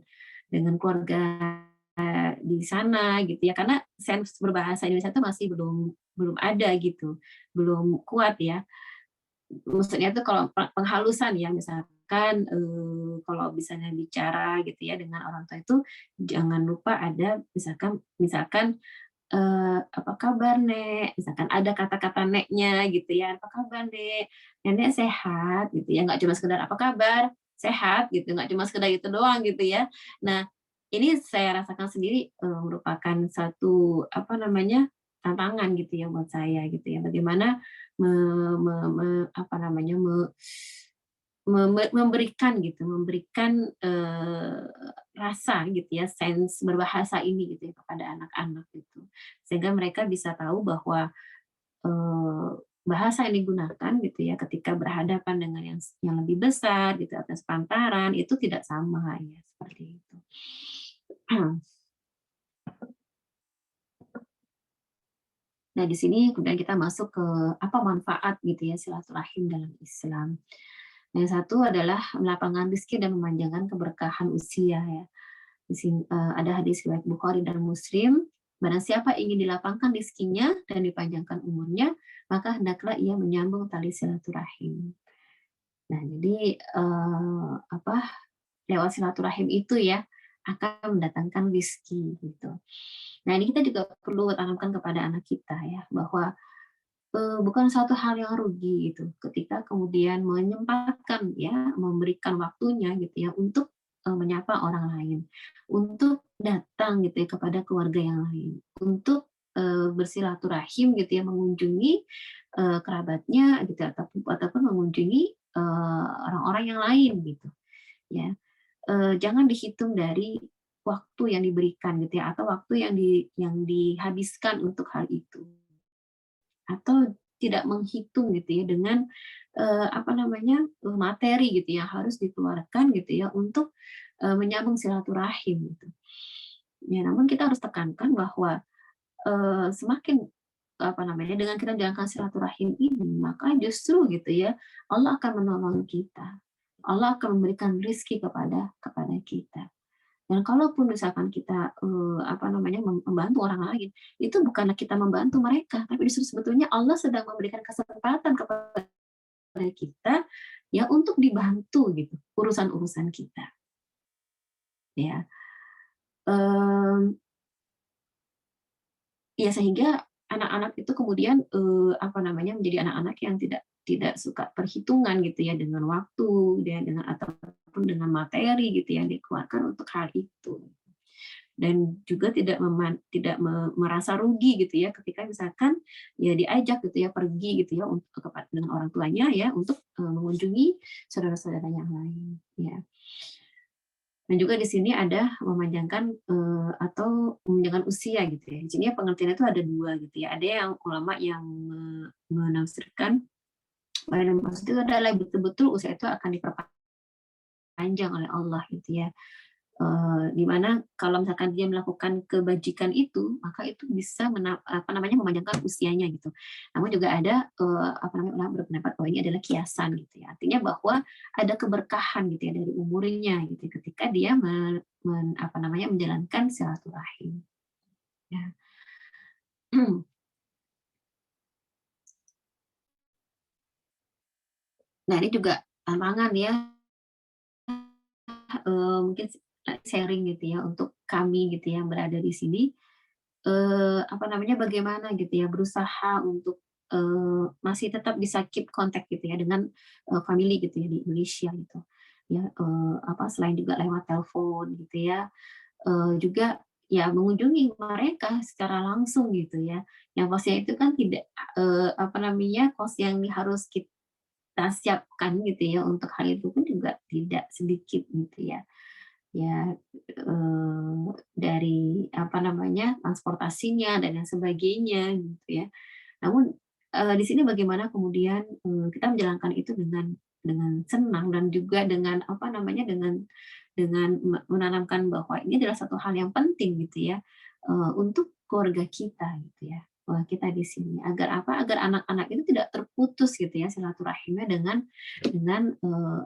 keluarga di sana gitu ya, karena sense berbahasa Indonesia itu masih belum belum ada gitu, belum kuat ya. Maksudnya tuh kalau penghalusan ya, misalkan, kalau misalnya bicara gitu ya dengan orang tua itu, jangan lupa ada misalkan misalkan, "Apa kabar, Nek?" Misalkan ada kata-kata neknya gitu ya, "Apa kabar, Nek? Nenek sehat?" Gitu ya, nggak cuma sekedar, "Apa kabar? Sehat?" Gitu, nggak cuma sekedar itu doang gitu ya. Nah, ini saya rasakan sendiri, merupakan satu, apa namanya, tantangan gitu ya buat saya gitu ya, bagaimana me me me apa namanya, memberikan gitu, memberikan, rasa gitu ya, sense berbahasa ini gitu ya kepada anak-anak gitu. Sehingga mereka bisa tahu bahwa, bahasa yang digunakan gitu ya ketika berhadapan dengan yang lebih besar gitu, atas pantaran, itu tidak sama ya, seperti itu. Nah, di sini kemudian kita masuk ke apa manfaat gitu ya silaturahim dalam Islam. Yang satu adalah melapangkan rezeki dan memanjangkan keberkahan usia ya. Di sini ada hadis riwayat Bukhari dan Muslim, barang siapa ingin dilapangkan rezekinya dan dipanjangkan umurnya, maka hendaklah ia menyambung tali silaturahim. Nah, jadi apa lewat silaturahim itu ya akan mendatangkan rezeki gitu. Nah, ini kita juga perlu tanamkan kepada anak kita ya bahwa bukan suatu hal yang rugi gitu ketika kemudian menyempatkan ya memberikan waktunya gitu ya untuk menyapa orang lain, untuk datang gitu ya kepada keluarga yang lain, untuk bersilaturahim gitu ya mengunjungi kerabatnya gitu ataupun mengunjungi orang-orang yang lain gitu ya. Jangan dihitung dari waktu yang diberikan gitu ya atau waktu yang dihabiskan untuk hal itu atau tidak menghitung gitu ya dengan apa namanya materi gitu ya harus dikeluarkan gitu ya untuk menyambung silaturahim gitu. Ya, namun kita harus tekankan bahwa semakin apa namanya dengan kita menjalankan silaturahim ini maka justru gitu ya Allah akan menolong kita. Allah akan memberikan rezeki kepada kita. Dan kalaupun misalkan kita apa namanya membantu orang lain, itu bukanlah kita membantu mereka, tapi justru sebetulnya Allah sedang memberikan kesempatan kepada kita ya untuk dibantu gitu urusan-urusan kita. Ya, ya sehingga anak-anak itu kemudian apa namanya menjadi anak-anak yang tidak tidak suka perhitungan gitu ya dengan waktu, dengan ataupun dengan materi gitu yang dikeluarkan untuk hal itu. Dan juga tidak merasa rugi gitu ya ketika misalkan ya diajak gitu ya pergi gitu ya untuk dengan orang tuanya ya untuk mengunjungi saudara-saudara yang lain ya. Dan juga di sini ada memanjangkan atau memanjangkan usia gitu ya. Di sini pengertiannya itu ada dua gitu ya. Ada yang ulama yang menafsirkan maksud itu adalah betul-betul usia itu akan diperpanjang oleh Allah gitu ya. Di mana kalau misalkan dia melakukan kebajikan itu, maka itu bisa memanjangkan usianya gitu. Namun juga ada apa namanya ulama berpendapat bahwa ini adalah kiasan gitu ya. Artinya bahwa ada keberkahan gitu ya dari umurnya gitu ketika dia menjalankan silaturahim. Ya. Nah, ini juga tantangan ya mungkin sharing gitu ya untuk kami gitu yang berada di sini apa namanya bagaimana gitu ya berusaha untuk masih tetap bisa keep contact gitu ya dengan family gitu ya di Indonesia gitu ya apa selain juga lewat telepon gitu ya juga ya mengunjungi mereka secara langsung gitu ya yang kosnya itu kan tidak apa namanya kos yang harus kita siapkan gitu ya untuk hal itu pun juga tidak sedikit gitu ya ya dari apa namanya transportasinya dan lain sebagainya gitu ya. Namun di sini bagaimana kemudian kita menjalankan itu dengan senang dan juga dengan apa namanya dengan menanamkan bahwa ini adalah satu hal yang penting gitu ya untuk keluarga kita gitu ya kita di sini agar apa agar anak-anak itu tidak terputus gitu ya silaturahimnya dengan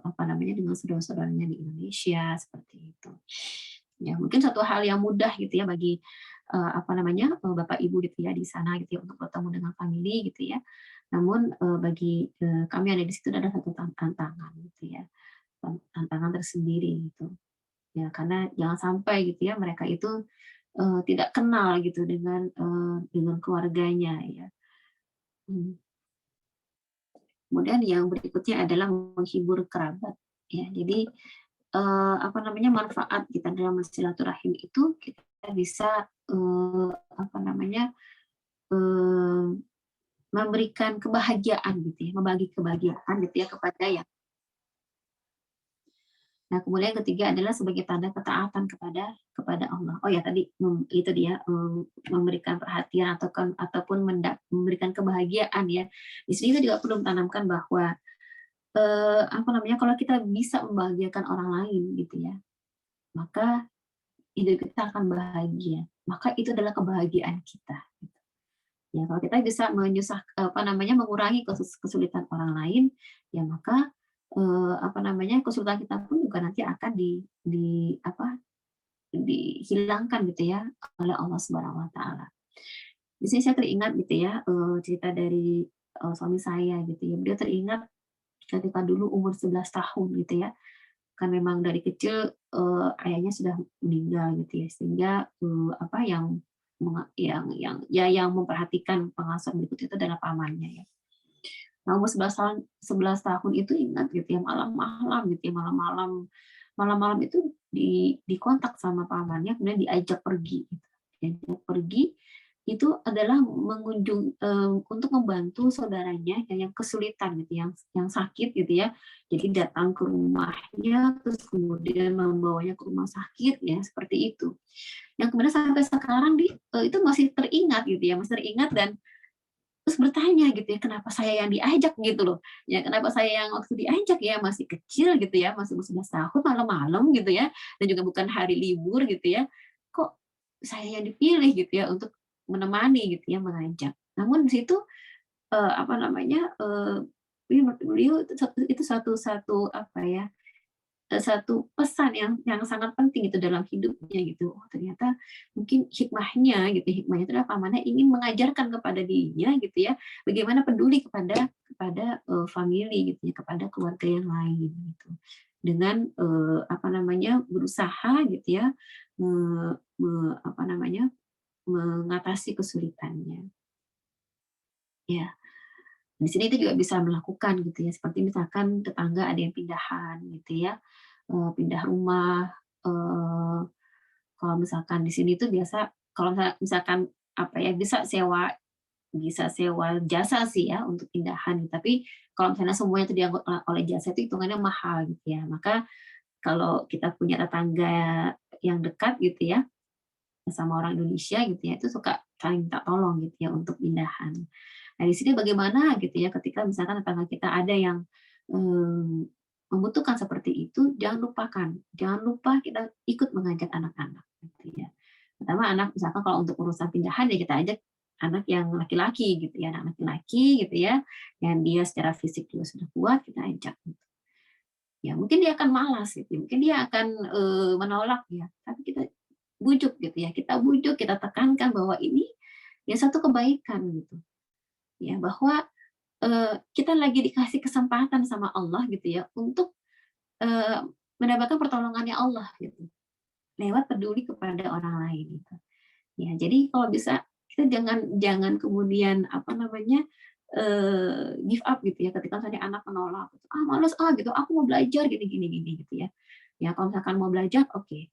apa namanya dengan saudara-saudaranya di Indonesia seperti itu ya mungkin satu hal yang mudah gitu ya bagi apa namanya bapak ibu gitu ya di sana gitu ya untuk bertemu dengan family gitu ya namun bagi kami ada di situ ada satu tantangan gitu ya tantangan tersendiri gitu ya karena jangan sampai gitu ya mereka itu tidak kenal gitu dengan keluarganya ya. Kemudian yang berikutnya adalah menghibur kerabat ya. Jadi apa namanya manfaat kita dalam silaturahim itu kita bisa apa namanya memberikan kebahagiaan gitu ya, membagi kebahagiaan gitu ya kepada yang. Nah, kemudian yang ketiga adalah sebagai tanda ketaatan kepada Allah. Oh ya tadi itu dia memberikan perhatian ataupun memberikan kebahagiaan ya. Di sini kita juga perlu menanamkan bahwa apa namanya kalau kita bisa membahagiakan orang lain gitu ya, maka hidup kita akan bahagia. Maka itu adalah kebahagiaan kita. Gitu. Ya, kalau kita bisa mengurangi kesulitan orang lain, ya maka kesulitan kita pun juga nanti akan dihilangkan gitu ya oleh Allah Subhanahu wa taala. Di sini saya teringat gitu ya, cerita dari suami saya gitu ya. Beliau teringat ketika dulu umur 11 tahun gitu ya. Kan memang dari kecil ayahnya sudah meninggal gitu ya. Sehingga yang memperhatikan pengasuhan berikut itu adalah pamannya ya. Nah, umur 11 tahun itu ingat gitu ya, malam-malam gitu ya, malam-malam itu dikontak sama pamannya, kemudian diajak pergi gitu. Diajak pergi itu adalah untuk membantu saudaranya yang kesulitan gitu, yang sakit gitu ya. Jadi datang ke rumahnya, terus kemudian membawanya ke rumah sakit ya, seperti itu. Yang kemudian sampai sekarang itu masih teringat gitu ya, masih teringat dan terus bertanya gitu ya, kenapa saya yang diajak gitu loh. Ya kenapa saya yang waktu diajak ya masih kecil gitu ya, masih umur 11 tahun malam-malam gitu ya, dan juga bukan hari libur gitu ya. Kok saya yang dipilih gitu ya untuk menemani gitu ya, mengajak. Namun di situ beliau itu satu satu pesan yang sangat penting itu dalam hidupnya gitu. Oh, ternyata mungkin hikmahnya itu adalah pamannya ingin mengajarkan kepada dirinya gitu ya, bagaimana peduli kepada family gitu ya, kepada keluarga yang lain gitu. Dengan berusaha gitu ya, mengatasi kesulitannya. Ya. Di sini itu juga bisa melakukan gitu ya, seperti misalkan tetangga ada yang pindahan gitu ya, pindah rumah. Kalau misalkan di sini tuh biasa kalau misalkan bisa sewa jasa sih ya untuk pindahan. Tapi kalau misalnya semuanya itu diangkut oleh jasa itu hitungannya mahal gitu ya. Maka kalau kita punya tetangga yang dekat gitu ya sama orang Indonesia gitu ya, itu suka saling minta tolong gitu ya untuk pindahan. Nah, di sini bagaimana gitu ya ketika misalkan tetangga kita ada yang membutuhkan seperti itu, jangan lupa kita ikut mengajak anak-anak gitu ya. Pertama anak misalkan kalau untuk urusan pindahan ya kita ajak anak yang laki-laki gitu ya, anak laki-laki gitu ya, yang dia secara fisik juga sudah kuat kita ajak gitu. Ya mungkin dia akan malas gitu, mungkin dia akan menolak ya, tapi kita bujuk gitu ya, kita tekankan bahwa ini ya satu kebaikan gitu. Ya, bahwa kita lagi dikasih kesempatan sama Allah gitu ya untuk mendapatkan pertolongannya Allah gitu lewat peduli kepada orang lain gitu. Ya, jadi kalau bisa kita jangan kemudian give up gitu ya ketika misalnya anak menolak gitu. Males gitu, aku mau belajar gini gini gini gitu ya. Ya kalau misalkan mau belajar oke.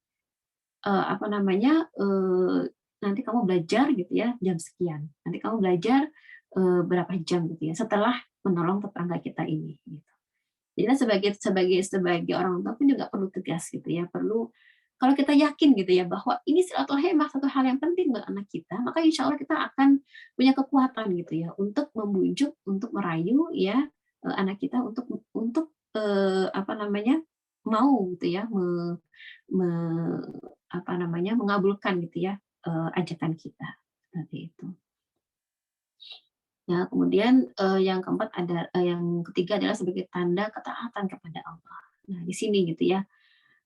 Nanti kamu belajar gitu ya jam sekian. Nanti kamu belajar berapa jam gitu ya setelah menolong tetangga kita ini gitu. Jadi sebagai orang tua pun juga perlu tegas gitu ya, perlu kalau kita yakin gitu ya bahwa ini silaturahim satu hal yang penting buat anak kita, maka insya Allah kita akan punya kekuatan gitu ya untuk membujuk, untuk merayu ya anak kita untuk mau gitu ya mengabulkan gitu ya ajakan kita seperti itu. Ya, kemudian yang ketiga adalah sebagai tanda ketaatan kepada Allah. Nah, di sini gitu ya,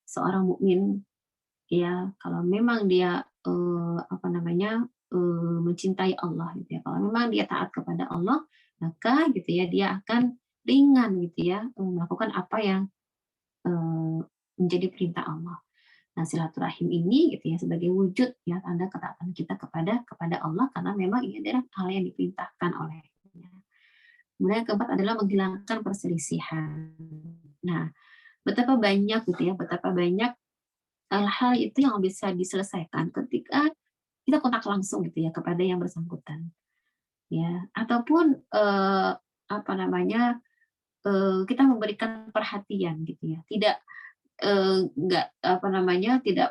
seorang mukmin ya kalau memang dia mencintai Allah gitu ya. Kalau memang dia taat kepada Allah, maka gitu ya dia akan ringan gitu ya melakukan apa yang menjadi perintah Allah. Nah, silaturahim ini gitu ya sebagai wujud ya tanda ketaatan kita kepada Allah karena memang ini adalah hal yang diperintahkan olehnya. Kemudian yang keempat adalah menghilangkan perselisihan. Nah, betapa banyak hal-hal itu yang bisa diselesaikan ketika kita kontak langsung gitu ya kepada yang bersangkutan. Ya, ataupun kita memberikan perhatian gitu ya. Tidak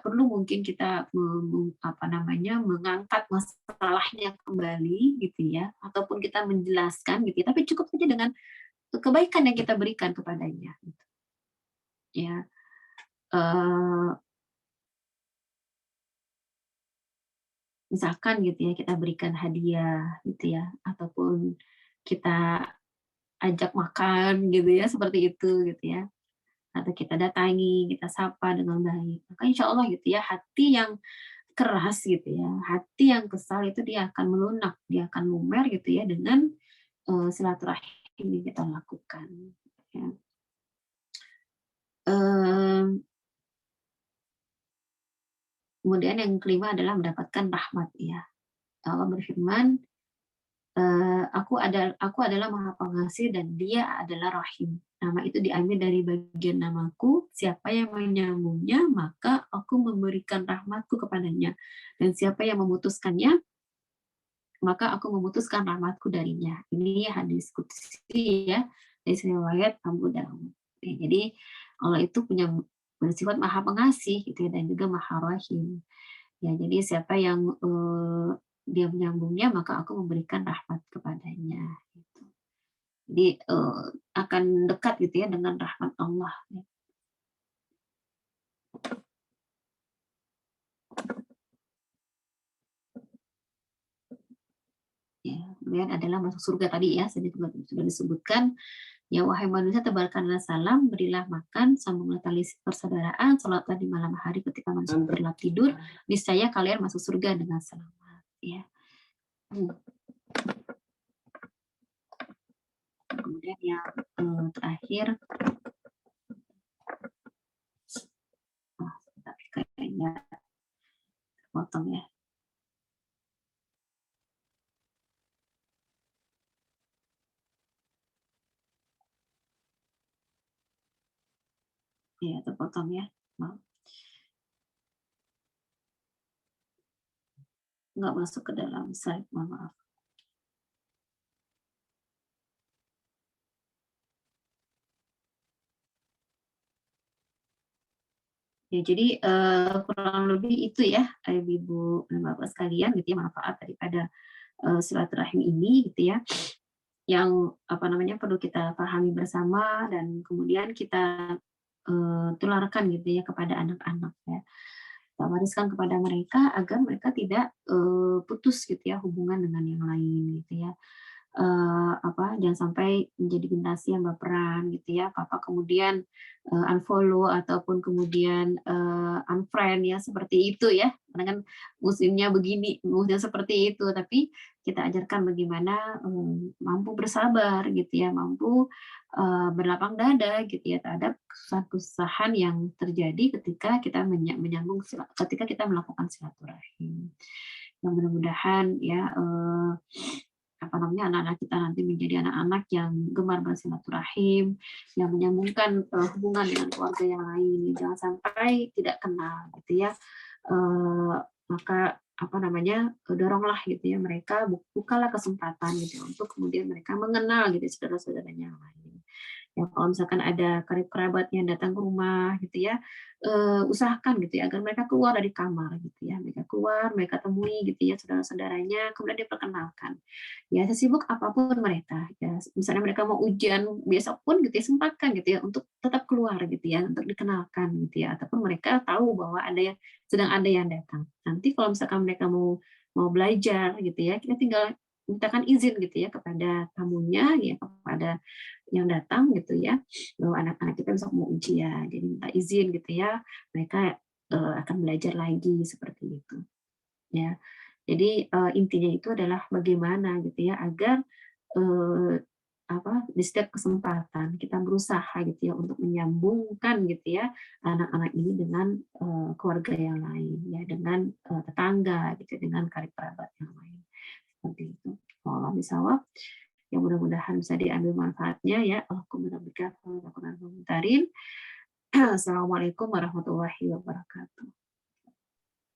perlu mungkin kita mengangkat masalahnya kembali gitu ya ataupun kita menjelaskan gitu ya, tapi cukup saja dengan kebaikan yang kita berikan kepadanya gitu. Ya misalkan gitu ya kita berikan hadiah gitu ya, ataupun kita ajak makan gitu ya, seperti itu gitu ya, atau kita datangi, kita sapa dengan baik, maka insya Allah gitu ya, hati yang keras gitu ya, hati yang kesal itu dia akan melunak, dia akan lumer gitu ya dengan silaturahim yang kita lakukan. Ya. Kemudian yang kelima adalah mendapatkan rahmat ya. Allah berfirman, aku adalah Maha Pengasih dan Dia adalah Rahim. Nama itu diambil dari bagian namaku. Siapa yang menyambungnya, maka aku memberikan rahmatku kepadanya. Dan siapa yang memutuskannya, maka aku memutuskan rahmatku darinya. Ini hadis qudsi ya, dari riwayat Abu Dawud. Jadi Allah itu punya bersifat Maha Pengasih gitu ya, dan juga Maha Rahim. Ya, jadi siapa yang dia menyambungnya, maka aku memberikan rahmat kepadanya. Gitu. Jadi akan dekat gitu ya dengan rahmat Allah. Ya, kemudian adalah masuk surga tadi ya, sudah disebutkan. Ya wahai manusia, tebarkanlah salam, berilah makan, sambunglah tali persaudaraan, sholatlah di malam hari ketika manusia terlelap tidur, niscaya kalian masuk surga dengan selamat. Ya. Kemudian yang terakhir, tapi kayaknya potong ya. Ya, terpotong ya. Maaf. Nggak masuk ke dalam slide, maaf. Ya, jadi kurang lebih itu ya, Ibu dan Bapak sekalian gitu ya, manfaat daripada silaturahim ini gitu ya, yang apa namanya perlu kita pahami bersama dan kemudian kita tularkan gitu ya kepada anak-anak ya. Kita wariskan kepada mereka agar mereka tidak putus gitu ya hubungan dengan yang lain gitu ya. Jangan sampai menjadi generasi yang baperan gitu ya, papa kemudian unfollow ataupun kemudian unfriend ya, seperti itu ya, karena kan musimnya begini, musimnya seperti itu, tapi kita ajarkan bagaimana mampu bersabar gitu ya, mampu berlapang dada gitu ya terhadap kesusahan-kesusahan yang terjadi ketika kita menyambung, ketika kita melakukan silaturahim. Yang mudah-mudahan ya anak-anak kita nanti menjadi anak-anak yang gemar bersilaturahim, yang menyambungkan hubungan dengan keluarga yang lain, jangan sampai tidak kenal gitu ya. Maka doronglah gitu ya mereka, bukalah kesempatan gitu untuk kemudian mereka mengenal gitu saudara-saudaranya yang lain. Ya, kalau misalkan ada karib kerabat yang datang ke rumah gitu ya, usahakan gitu ya agar mereka keluar dari kamar gitu ya, mereka keluar, mereka temui gitu ya saudara-saudaranya, kemudian diperkenalkan. Ya, sesibuk apapun mereka, ya misalnya mereka mau ujian besok pun gitu ya, sempatkan gitu ya untuk tetap keluar gitu ya, untuk dikenalkan gitu ya, ataupun mereka tahu bahwa sedang ada yang datang. Nanti kalau misalkan mereka mau belajar gitu ya, kita tinggal mintakan izin gitu ya kepada tamunya ya, kepada yang datang gitu ya, bahwa anak-anak kita besok mau ujian, jadi minta izin gitu ya, mereka akan belajar lagi seperti itu ya. Jadi intinya itu adalah bagaimana gitu ya agar di setiap kesempatan kita berusaha gitu ya untuk menyambungkan gitu ya anak-anak ini dengan keluarga yang lain ya, dengan tetangga gitu, dengan karib kerabat yang lain, seperti itu. Allah bisawab, yang mudah-mudahan bisa diambil manfaatnya ya. Assalamualaikum warahmatullahi wabarakatuh.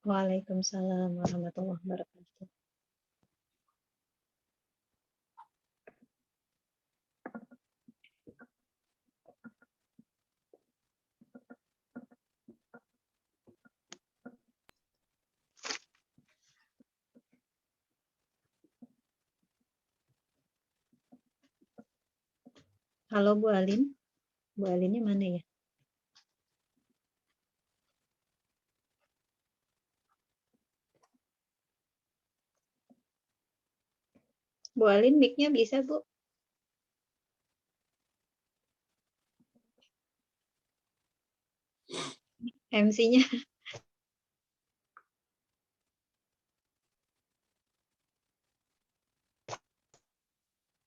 Waalaikumsalam warahmatullahi wabarakatuh. Halo Bu Alin. Bu Alinnya mana ya? Bu Alin mic-nya bisa, Bu? MC-nya.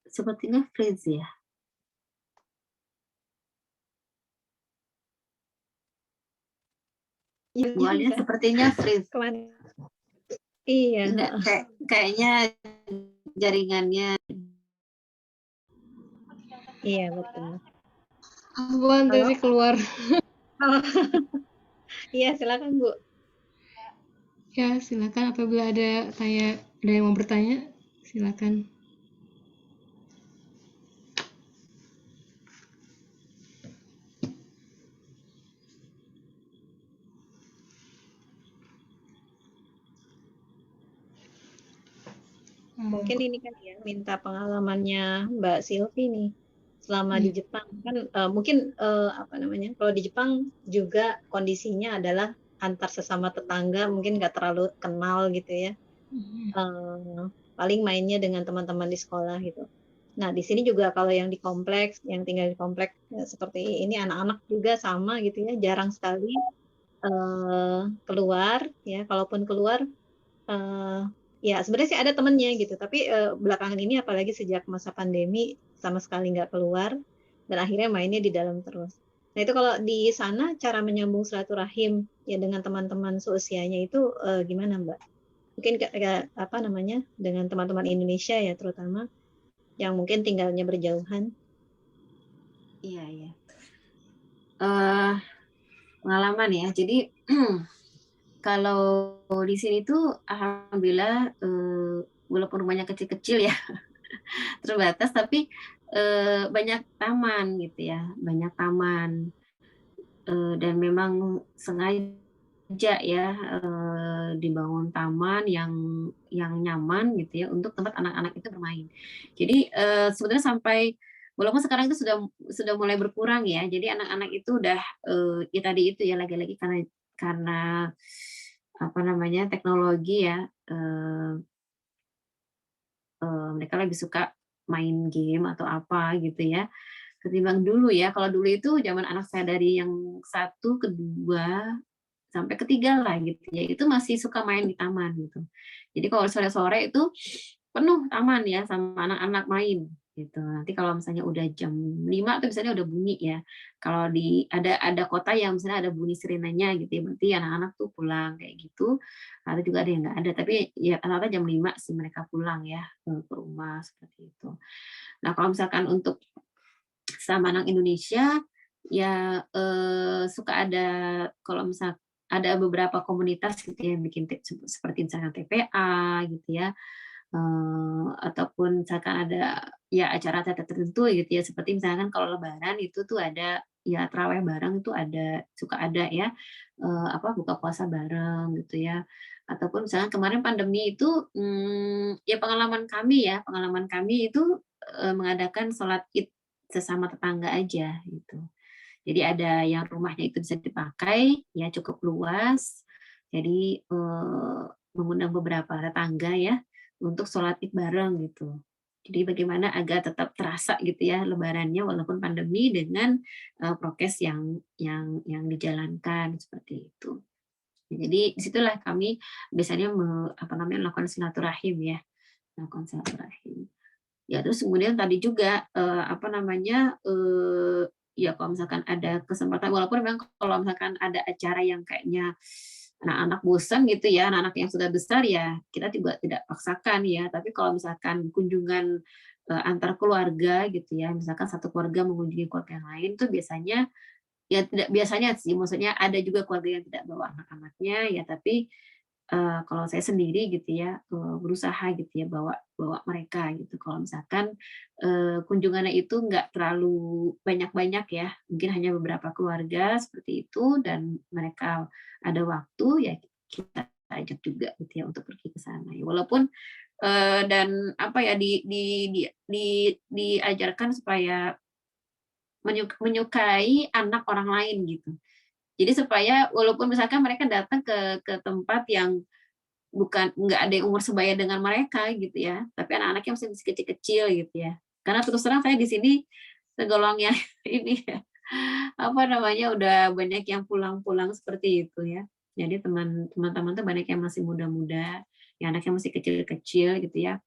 Sepertinya freeze ya. Bu Alin sepertinya freeze. Iya. Enggak, kayaknya jaringannya. Iya, betul. Apaan tadi keluar. Iya, silakan Bu. Ya, silakan apabila ada yang mau bertanya, silakan. Mungkin ini kan ya minta pengalamannya Mbak Silvi nih selama di Jepang kan mungkin apa namanya kalau di Jepang juga kondisinya adalah antar sesama tetangga mungkin nggak terlalu kenal gitu ya, paling mainnya dengan teman-teman di sekolah gitu. Nah di sini juga kalau yang di kompleks yang tinggal di kompleks ya, seperti ini anak-anak juga sama gitu ya, jarang sekali keluar ya, kalaupun keluar ya sebenarnya sih ada temennya gitu, tapi belakangan ini apalagi sejak masa pandemi sama sekali nggak keluar dan akhirnya mainnya di dalam terus. Nah itu kalau di sana cara menyambung silaturahim ya dengan teman-teman seusianya itu gimana Mbak? Mungkin apa namanya dengan teman-teman Indonesia ya terutama yang mungkin tinggalnya berjauhan. Iya iya. Pengalaman ya. Jadi kalau di sini tuh alhamdulillah walaupun rumahnya kecil-kecil ya terbatas tapi banyak taman gitu ya, banyak taman dan memang sengaja ya dibangun taman yang nyaman gitu ya untuk tempat anak-anak itu bermain. Jadi sebenarnya sampai walaupun sekarang itu sudah mulai berkurang ya. Jadi anak-anak itu udah ya tadi itu ya lagi-lagi karena apa namanya teknologi ya mereka lebih suka main game atau apa gitu ya ketimbang dulu ya. Kalau dulu itu zaman anak saya dari yang satu kedua sampai ketiga lah gitu ya itu masih suka main di taman gitu. Jadi kalau sore-sore itu penuh taman ya sama anak-anak main gitu. Nanti kalau misalnya udah jam 5 tuh misalnya udah bunyi ya. Kalau ada kota yang misalnya ada bunyi sirenanya gitu ya, berarti anak-anak tuh pulang kayak gitu. Atau juga ada yang nggak ada, tapi ya rata-rata jam 5 sih mereka pulang ya ke rumah seperti itu. Nah, kalau misalkan untuk sama anak Indonesia ya suka ada kalau misal ada beberapa komunitas gitu ya yang bikin seperti misalkan TPA gitu ya ataupun misalkan ada ya acara-acara tertentu gitu ya seperti misalkan kalau Lebaran itu tuh ada ya traweh bareng itu ada suka ada ya apa buka puasa bareng gitu ya ataupun misalkan kemarin pandemi itu ya pengalaman kami itu mengadakan sholat id sesama tetangga aja gitu. Jadi ada yang rumahnya itu bisa dipakai ya cukup luas. Jadi mengundang beberapa tetangga ya untuk sholat id bareng gitu. Jadi bagaimana agar tetap terasa gitu ya lebarannya walaupun pandemi dengan prokes yang dijalankan seperti itu. Jadi disitulah kami biasanya melakukan silaturahim ya, melakukan silaturahim. Ya terus kemudian tadi juga ya kalau misalkan ada kesempatan walaupun memang kalau misalkan ada acara yang kayaknya anak-anak bosan gitu ya anak-anak yang sudah besar ya kita juga tidak paksakan ya tapi kalau misalkan kunjungan antar keluarga gitu ya misalkan satu keluarga mengunjungi keluarga yang lain tuh biasanya ya tidak biasanya sih maksudnya ada juga keluarga yang tidak bawa anak-anaknya ya tapi kalau saya sendiri gitu ya berusaha gitu ya bawa bawa mereka gitu kalau misalkan kunjungannya itu nggak terlalu banyak-banyak ya mungkin hanya beberapa keluarga seperti itu dan mereka ada waktu ya kita ajak juga gitu ya untuk pergi ke sana ya walaupun dan apa ya diajarkan supaya menyukai anak orang lain gitu jadi supaya walaupun misalkan mereka datang ke tempat yang nggak ada yang umur sebaya dengan mereka gitu ya, tapi anak-anaknya masih kecil-kecil gitu ya. Karena terus terang saya di sini tergolongnya ini ya, apa namanya, udah banyak yang pulang-pulang seperti itu ya. Jadi teman-teman tuh banyak yang masih muda-muda, yang anaknya masih kecil-kecil gitu ya.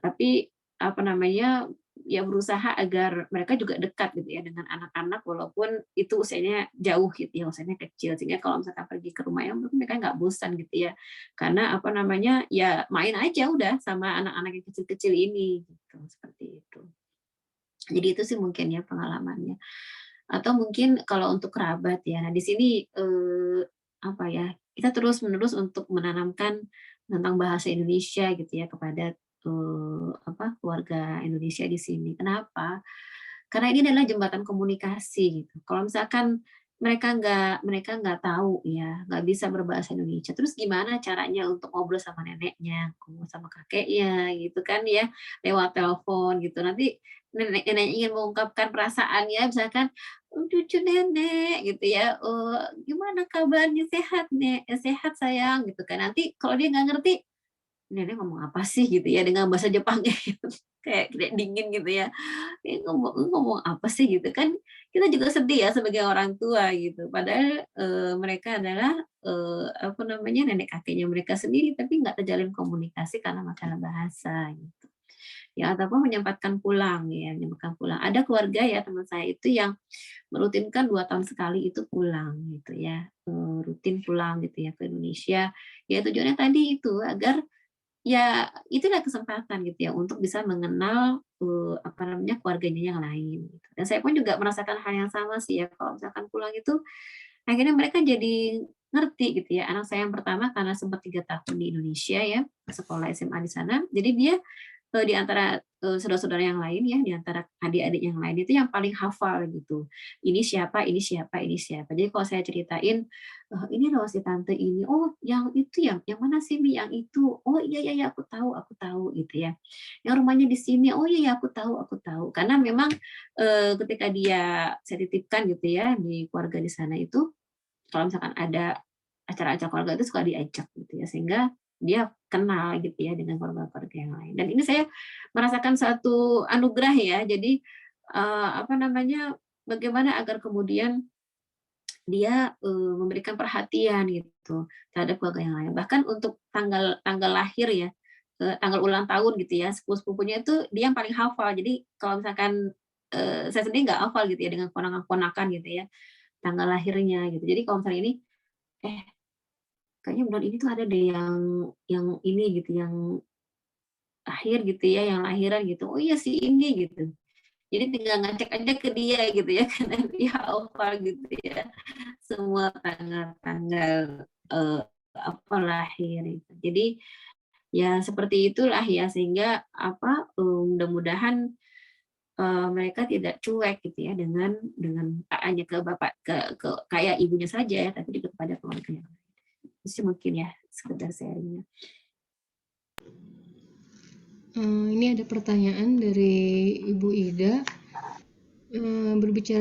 Tapi apa namanya, ya berusaha agar mereka juga dekat gitu ya dengan anak-anak walaupun itu usianya jauh gitu ya, usianya kecil. Sehingga kalau misalkan pergi ke rumahnya mereka nggak bosan gitu ya. Karena apa namanya, ya main aja udah sama anak-anak yang kecil-kecil ini gitu, seperti itu. Jadi itu sih mungkin ya pengalamannya. Atau mungkin kalau untuk kerabat ya. Nah, di sini apa ya, kita terus-menerus untuk menanamkan tentang bahasa Indonesia gitu ya kepada keluarga Indonesia di sini. Kenapa? Karena ini adalah jembatan komunikasi gitu. Kalau misalkan mereka nggak tahu ya, nggak bisa berbahasa Indonesia. Terus gimana caranya untuk ngobrol sama neneknya, ngobrol sama kakeknya gitu kan ya, lewat telepon gitu. Nanti nenek ingin mengungkapkan perasaannya, misalkan, cucu nenek gitu ya, gimana kabarnya, sehat nek, sehat sayang gitu kan. Nanti kalau dia nggak ngerti, nenek ngomong apa sih gitu ya dengan bahasa Jepangnya gitu. Kayak dingin gitu ya. Ngomong ngomong apa sih gitu kan. Kita juga sedih ya sebagai orang tua gitu. Padahal mereka adalah apa namanya, nenek kakeknya mereka sendiri tapi nggak terjalin komunikasi karena masalah bahasa gitu. Ya ataupun menyempatkan pulang ya, menyempatkan pulang. Ada keluarga ya teman saya itu yang merutinkan 2 tahun sekali itu pulang gitu ya. Rutin pulang gitu ya ke Indonesia. Ya tujuannya tadi itu agar ya itulah kesempatan gitu ya untuk bisa mengenal, apa namanya, keluarganya yang lain gitu. Dan saya pun juga merasakan hal yang sama sih ya, kalau misalkan pulang itu akhirnya mereka jadi ngerti gitu ya. Anak saya yang pertama karena sempat 3 tahun di Indonesia ya, sekolah SMA di sana, jadi dia di antara, saudara-saudara yang lain ya, di antara adik-adik yang lain itu yang paling hafal gitu. Ini siapa ini siapa ini siapa. Jadi kalau saya ceritain, "Ini loh si tante ini." "Oh yang itu ya? Yang mana sih Mi? Yang itu?" "Oh iya iya iya, aku tahu," gitu ya. "Yang rumahnya di sini." "Oh iya iya, aku tahu." Karena memang, ketika saya titipkan gitu ya di keluarga di sana itu, kalau misalkan ada acara-acara keluarga itu suka diajak gitu ya, sehingga dia kenal gitu ya dengan keluarga-keluarga yang lain. Dan ini saya merasakan satu anugerah ya. Jadi apa namanya, bagaimana agar kemudian dia memberikan perhatian gitu terhadap keluarga yang lain. Bahkan untuk tanggal tanggal lahir ya, tanggal ulang tahun gitu ya, sepupu-sepupunya itu dia yang paling hafal. Jadi kalau misalkan saya sendiri nggak hafal gitu ya dengan ponakan-ponakan gitu ya, tanggal lahirnya gitu. Jadi kalau misalnya ini, eh kayaknya bulan ini tuh ada deh yang ini gitu, yang akhir gitu ya, yang lahiran gitu. Oh iya sih ini gitu. Jadi tinggal ngecek aja ke dia gitu ya, karena dia hafal gitu ya. Semua tanggal-tanggal apa lahir itu. Jadi ya seperti itulah ya sehingga apa mudah-mudahan mereka tidak cuek gitu ya dengan tak hanya ke bapak ke kayak ibunya saja ya, tapi juga kepada keluarga yang lain. Itu mungkin ya sekedar sharingnya. Ini ada pertanyaan dari Ibu Ida. Berbicara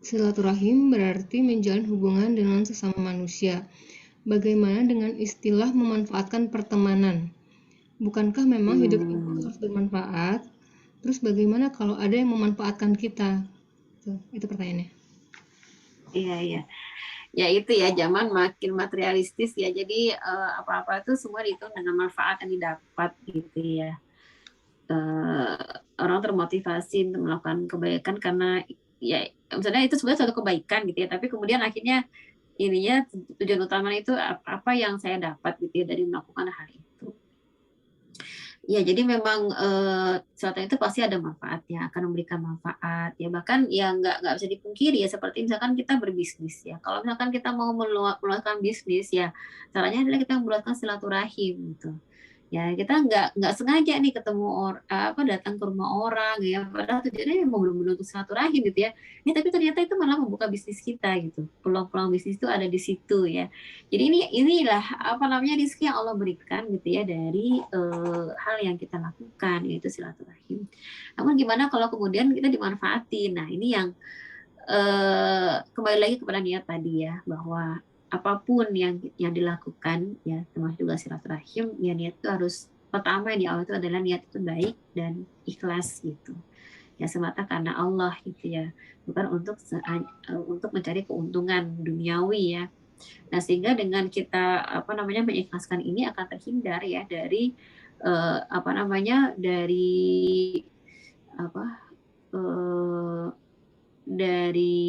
silaturahim berarti menjalin hubungan dengan sesama manusia. Bagaimana dengan istilah memanfaatkan pertemanan? Bukankah memang hidup itu harus bermanfaat? Terus bagaimana kalau ada yang memanfaatkan kita? Itu pertanyaannya. Iya, iya. Ya itu ya, zaman makin materialistis ya. Jadi apa-apa itu semua dihitung dengan manfaat yang didapat gitu ya. Orang termotivasi untuk melakukan kebaikan karena ya misalnya itu sebenarnya suatu kebaikan gitu ya. Tapi kemudian akhirnya ininya tujuan utama itu apa yang saya dapat gitu ya dari melakukan hal itu. Ya, jadi memang sesuatu itu pasti ada manfaatnya, akan memberikan manfaat. Ya bahkan ya nggak bisa dipungkiri ya seperti misalkan kita berbisnis ya. Kalau misalkan kita mau melakukan bisnis ya, caranya adalah kita membuatkan silaturahim gitu. Ya kita nggak sengaja nih ketemu datang ke rumah orang ya, padahal tujuannya mau benar-benar untuk silaturahim gitu ya. Ini tapi ternyata itu malah membuka bisnis kita gitu. Peluang-peluang bisnis itu ada di situ ya. Jadi inilah apa namanya rezeki yang Allah berikan gitu ya dari hal yang kita lakukan yaitu silaturahim. Namun gimana kalau kemudian kita dimanfaatin? Nah ini yang kembali lagi kepada niat tadi ya bahwa apapun yang dilakukan ya, termasuk juga silaturahim, ya niat itu harus pertama di awal itu adalah niat itu baik dan ikhlas gitu. Ya semata karena Allah gitu ya, bukan untuk mencari keuntungan duniawi ya. Nah, sehingga dengan kita mengikhlaskan ini akan terhindar ya dari apa eh, dari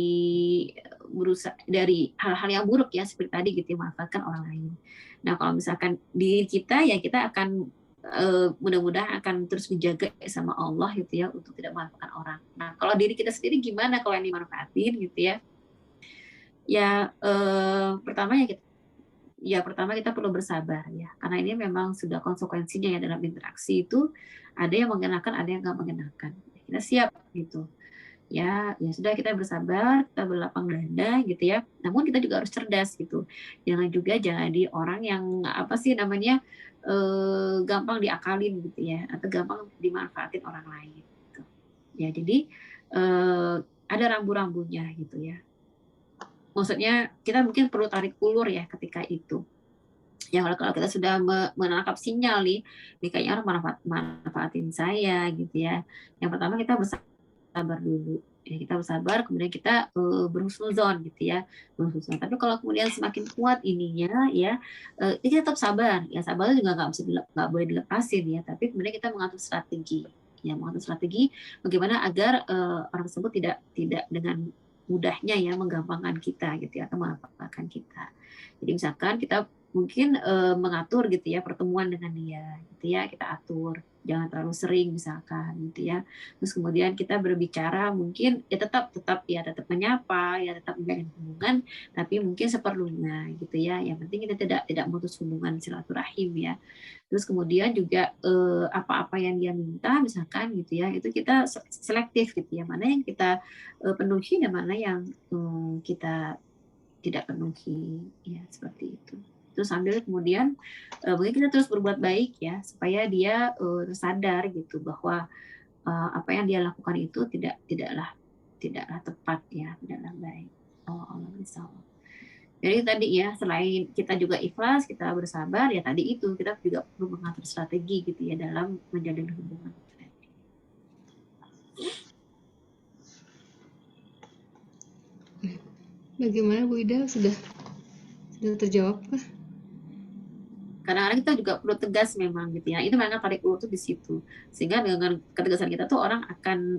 berusaha dari hal-hal yang buruk ya seperti tadi gitu ya, memanfaatkan orang lain. Nah, kalau misalkan diri kita ya kita akan mudah-mudahan akan terus dijaga sama Allah gitu ya untuk tidak memanfaatkan orang. Nah, kalau diri kita sendiri gimana kalau yang dimanfaatin gitu ya? Ya pertama kita perlu bersabar ya, karena ini memang sudah konsekuensinya ya dalam interaksi itu ada yang mengenakan, ada yang nggak mengenakan. Kita siap gitu. Ya sudah, kita bersabar, kita berlapang dada gitu ya. Namun kita juga harus cerdas gitu. Jangan di orang yang gampang diakalin gitu ya, atau gampang dimanfaatin orang lain. Gitu. Ya jadi ada rambu-rambunya gitu ya. Maksudnya kita mungkin perlu tarik ulur ya ketika itu. Ya kalau kita sudah menangkap sinyal nih kayaknya orang manfaatin saya gitu ya. Yang pertama kita bersabar dulu. Ya, kita bersabar, kemudian kita berhusnuzon gitu ya, berhusnuzon. Tapi kalau kemudian semakin kuat ininya ya, kita tetap sabar. Ya sabar juga nggak boleh dilepasin ya. Tapi kemudian kita mengatur strategi, bagaimana agar orang tersebut tidak dengan mudahnya ya menggampangkan kita gitu ya, atau memanfaatkan kita. Jadi misalkan kita mungkin mengatur gitu ya pertemuan dengan dia gitu ya, kita atur jangan terlalu sering misalkan gitu ya. Terus kemudian kita berbicara mungkin ya tetap menyapa ya, tetap menjalin hubungan, tapi mungkin seperlunya gitu ya. Yang penting kita tidak memutus hubungan silaturahim ya. Terus kemudian juga apa-apa yang dia minta misalkan gitu ya, itu kita selektif gitu ya, mana yang kita penuhi dan mana yang kita tidak penuhi ya, seperti itu. Terus sambil kemudian mungkin kita terus berbuat baik ya, supaya dia sadar gitu bahwa apa yang dia lakukan itu tidaklah tepat ya, tidaklah baik. Allah bersama. Jadi tadi ya, selain kita juga ikhlas, kita bersabar, ya tadi itu kita juga perlu mengatur strategi gitu ya dalam menjalin hubungan. Bagaimana Bu Ida, sudah terjawab kah? Kadang-kadang kita juga perlu tegas memang gitu ya. Itu memang tarik ulur tuh di situ. Sehingga dengan ketegasan kita tuh orang akan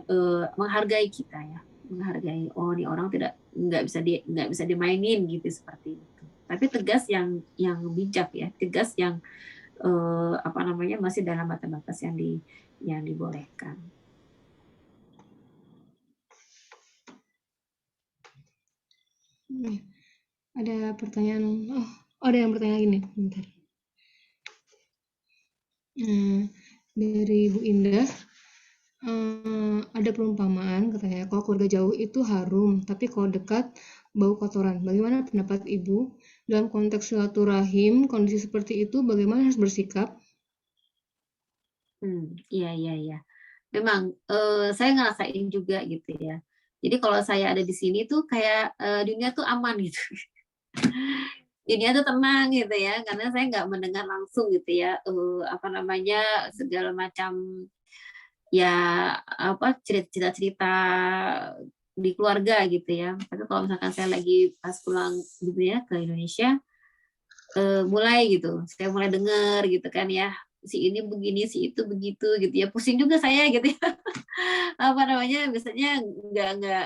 menghargai kita ya, menghargai, oh ini orang nggak bisa dimainin gitu, seperti itu. Tapi tegas yang bijak ya, tegas yang masih dalam batas-batas yang dibolehkan. Ada pertanyaan, ada yang bertanya gini, bentar. Dari Bu Indah, ada perumpamaan katanya kalau keluarga jauh itu harum, tapi kalau dekat bau kotoran. Bagaimana pendapat Ibu dalam konteks silaturahim, kondisi seperti itu bagaimana harus bersikap? Iya. Memang saya ngerasain juga gitu ya. Jadi kalau saya ada di sini tuh kayak dunia tuh aman gitu. Dunia tuh tenang gitu ya, karena saya nggak mendengar langsung gitu ya segala macam ya cerita-cerita di keluarga gitu ya. Tapi kalau misalkan saya lagi pas pulang gitu ya ke Indonesia, mulai dengar gitu kan ya, si ini begini, si itu begitu gitu ya, pusing juga saya gitu ya. Biasanya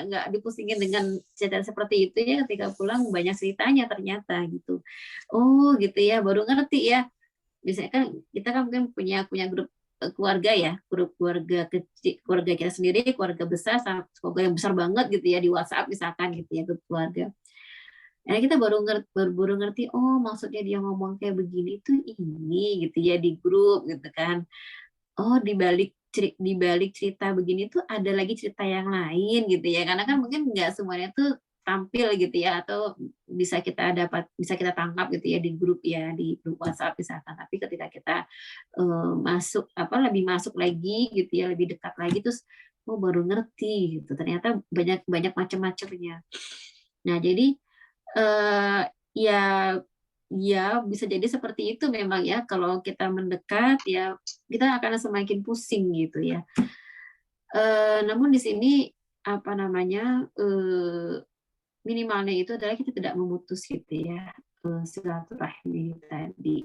nggak dipusingin dengan cerita seperti itu ya, ketika pulang banyak ceritanya ternyata gitu. Oh gitu ya, baru ngerti ya. Biasanya kan kita kan mungkin punya grup keluarga ya, grup keluarga kecil, keluarga kita sendiri, keluarga besar, keluarga yang besar banget gitu ya, di WhatsApp misalkan gitu ya, grup keluarga. Nah, kita baru ngerti, oh maksudnya dia ngomong kayak begini tuh ini gitu ya, di grup gitu kan. Oh di balik cerita begini tuh ada lagi cerita yang lain gitu ya, karena kan mungkin nggak semuanya tuh tampil gitu ya, atau bisa kita tangkap gitu ya di grup WhatsApp misalkan. Tapi ketika kita lebih masuk lagi gitu ya, lebih dekat lagi, terus baru ngerti gitu, ternyata banyak macam-macamnya. Nah jadi ya ya bisa jadi seperti itu memang ya, kalau kita mendekat ya kita akan semakin pusing gitu ya. Namun di sini apa namanya, minimalnya itu adalah kita tidak memutus gitu ya, silaturahmi tadi.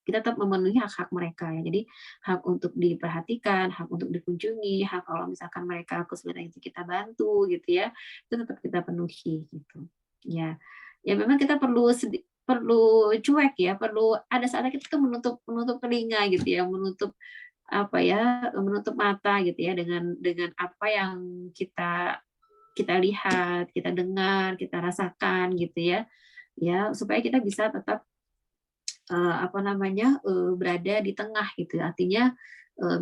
Kita tetap memenuhi hak-hak mereka ya. Jadi hak untuk diperhatikan, hak untuk dikunjungi, hak kalau misalkan mereka kesulitan itu kita bantu gitu ya, itu tetap kita penuhi gitu. Ya, ya memang kita perlu cuek ya, perlu ada saatnya kita tuh menutup menutup telinga gitu ya, menutup apa ya, menutup mata gitu ya dengan apa yang kita kita lihat, kita dengar, kita rasakan gitu ya. Ya, supaya kita bisa tetap apa namanya, berada di tengah gitu. Artinya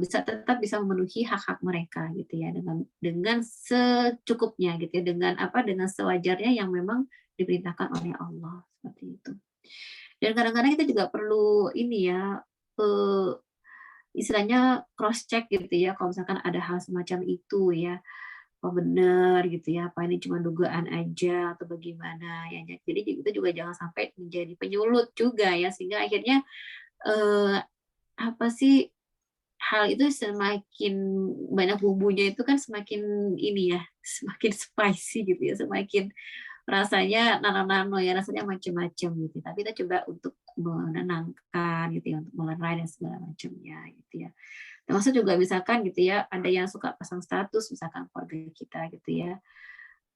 bisa tetap bisa memenuhi hak-hak mereka gitu ya dengan secukupnya gitu ya, dengan apa, dengan sewajarnya yang memang diperintahkan oleh Allah seperti itu. Dan kadang-kadang kita juga perlu ini ya, istilahnya cross check gitu ya, kalau misalkan ada hal semacam itu ya, apa benar gitu ya, apa ini cuma dugaan aja atau bagaimana ya. Jadi itu juga jangan sampai menjadi penyulut juga ya, sehingga akhirnya eh, apa sih, hal itu semakin banyak bumbunya itu kan semakin ini ya, semakin spicy gitu ya, semakin rasanya nano-nano ya, rasanya macam-macam gitu. Tapi kita coba untuk menenangkan gitu ya, untuk melerai dan segala macamnya gitu ya. Termasuk juga misalkan gitu ya, ada yang suka pasang status misalkan keluarga kita gitu ya,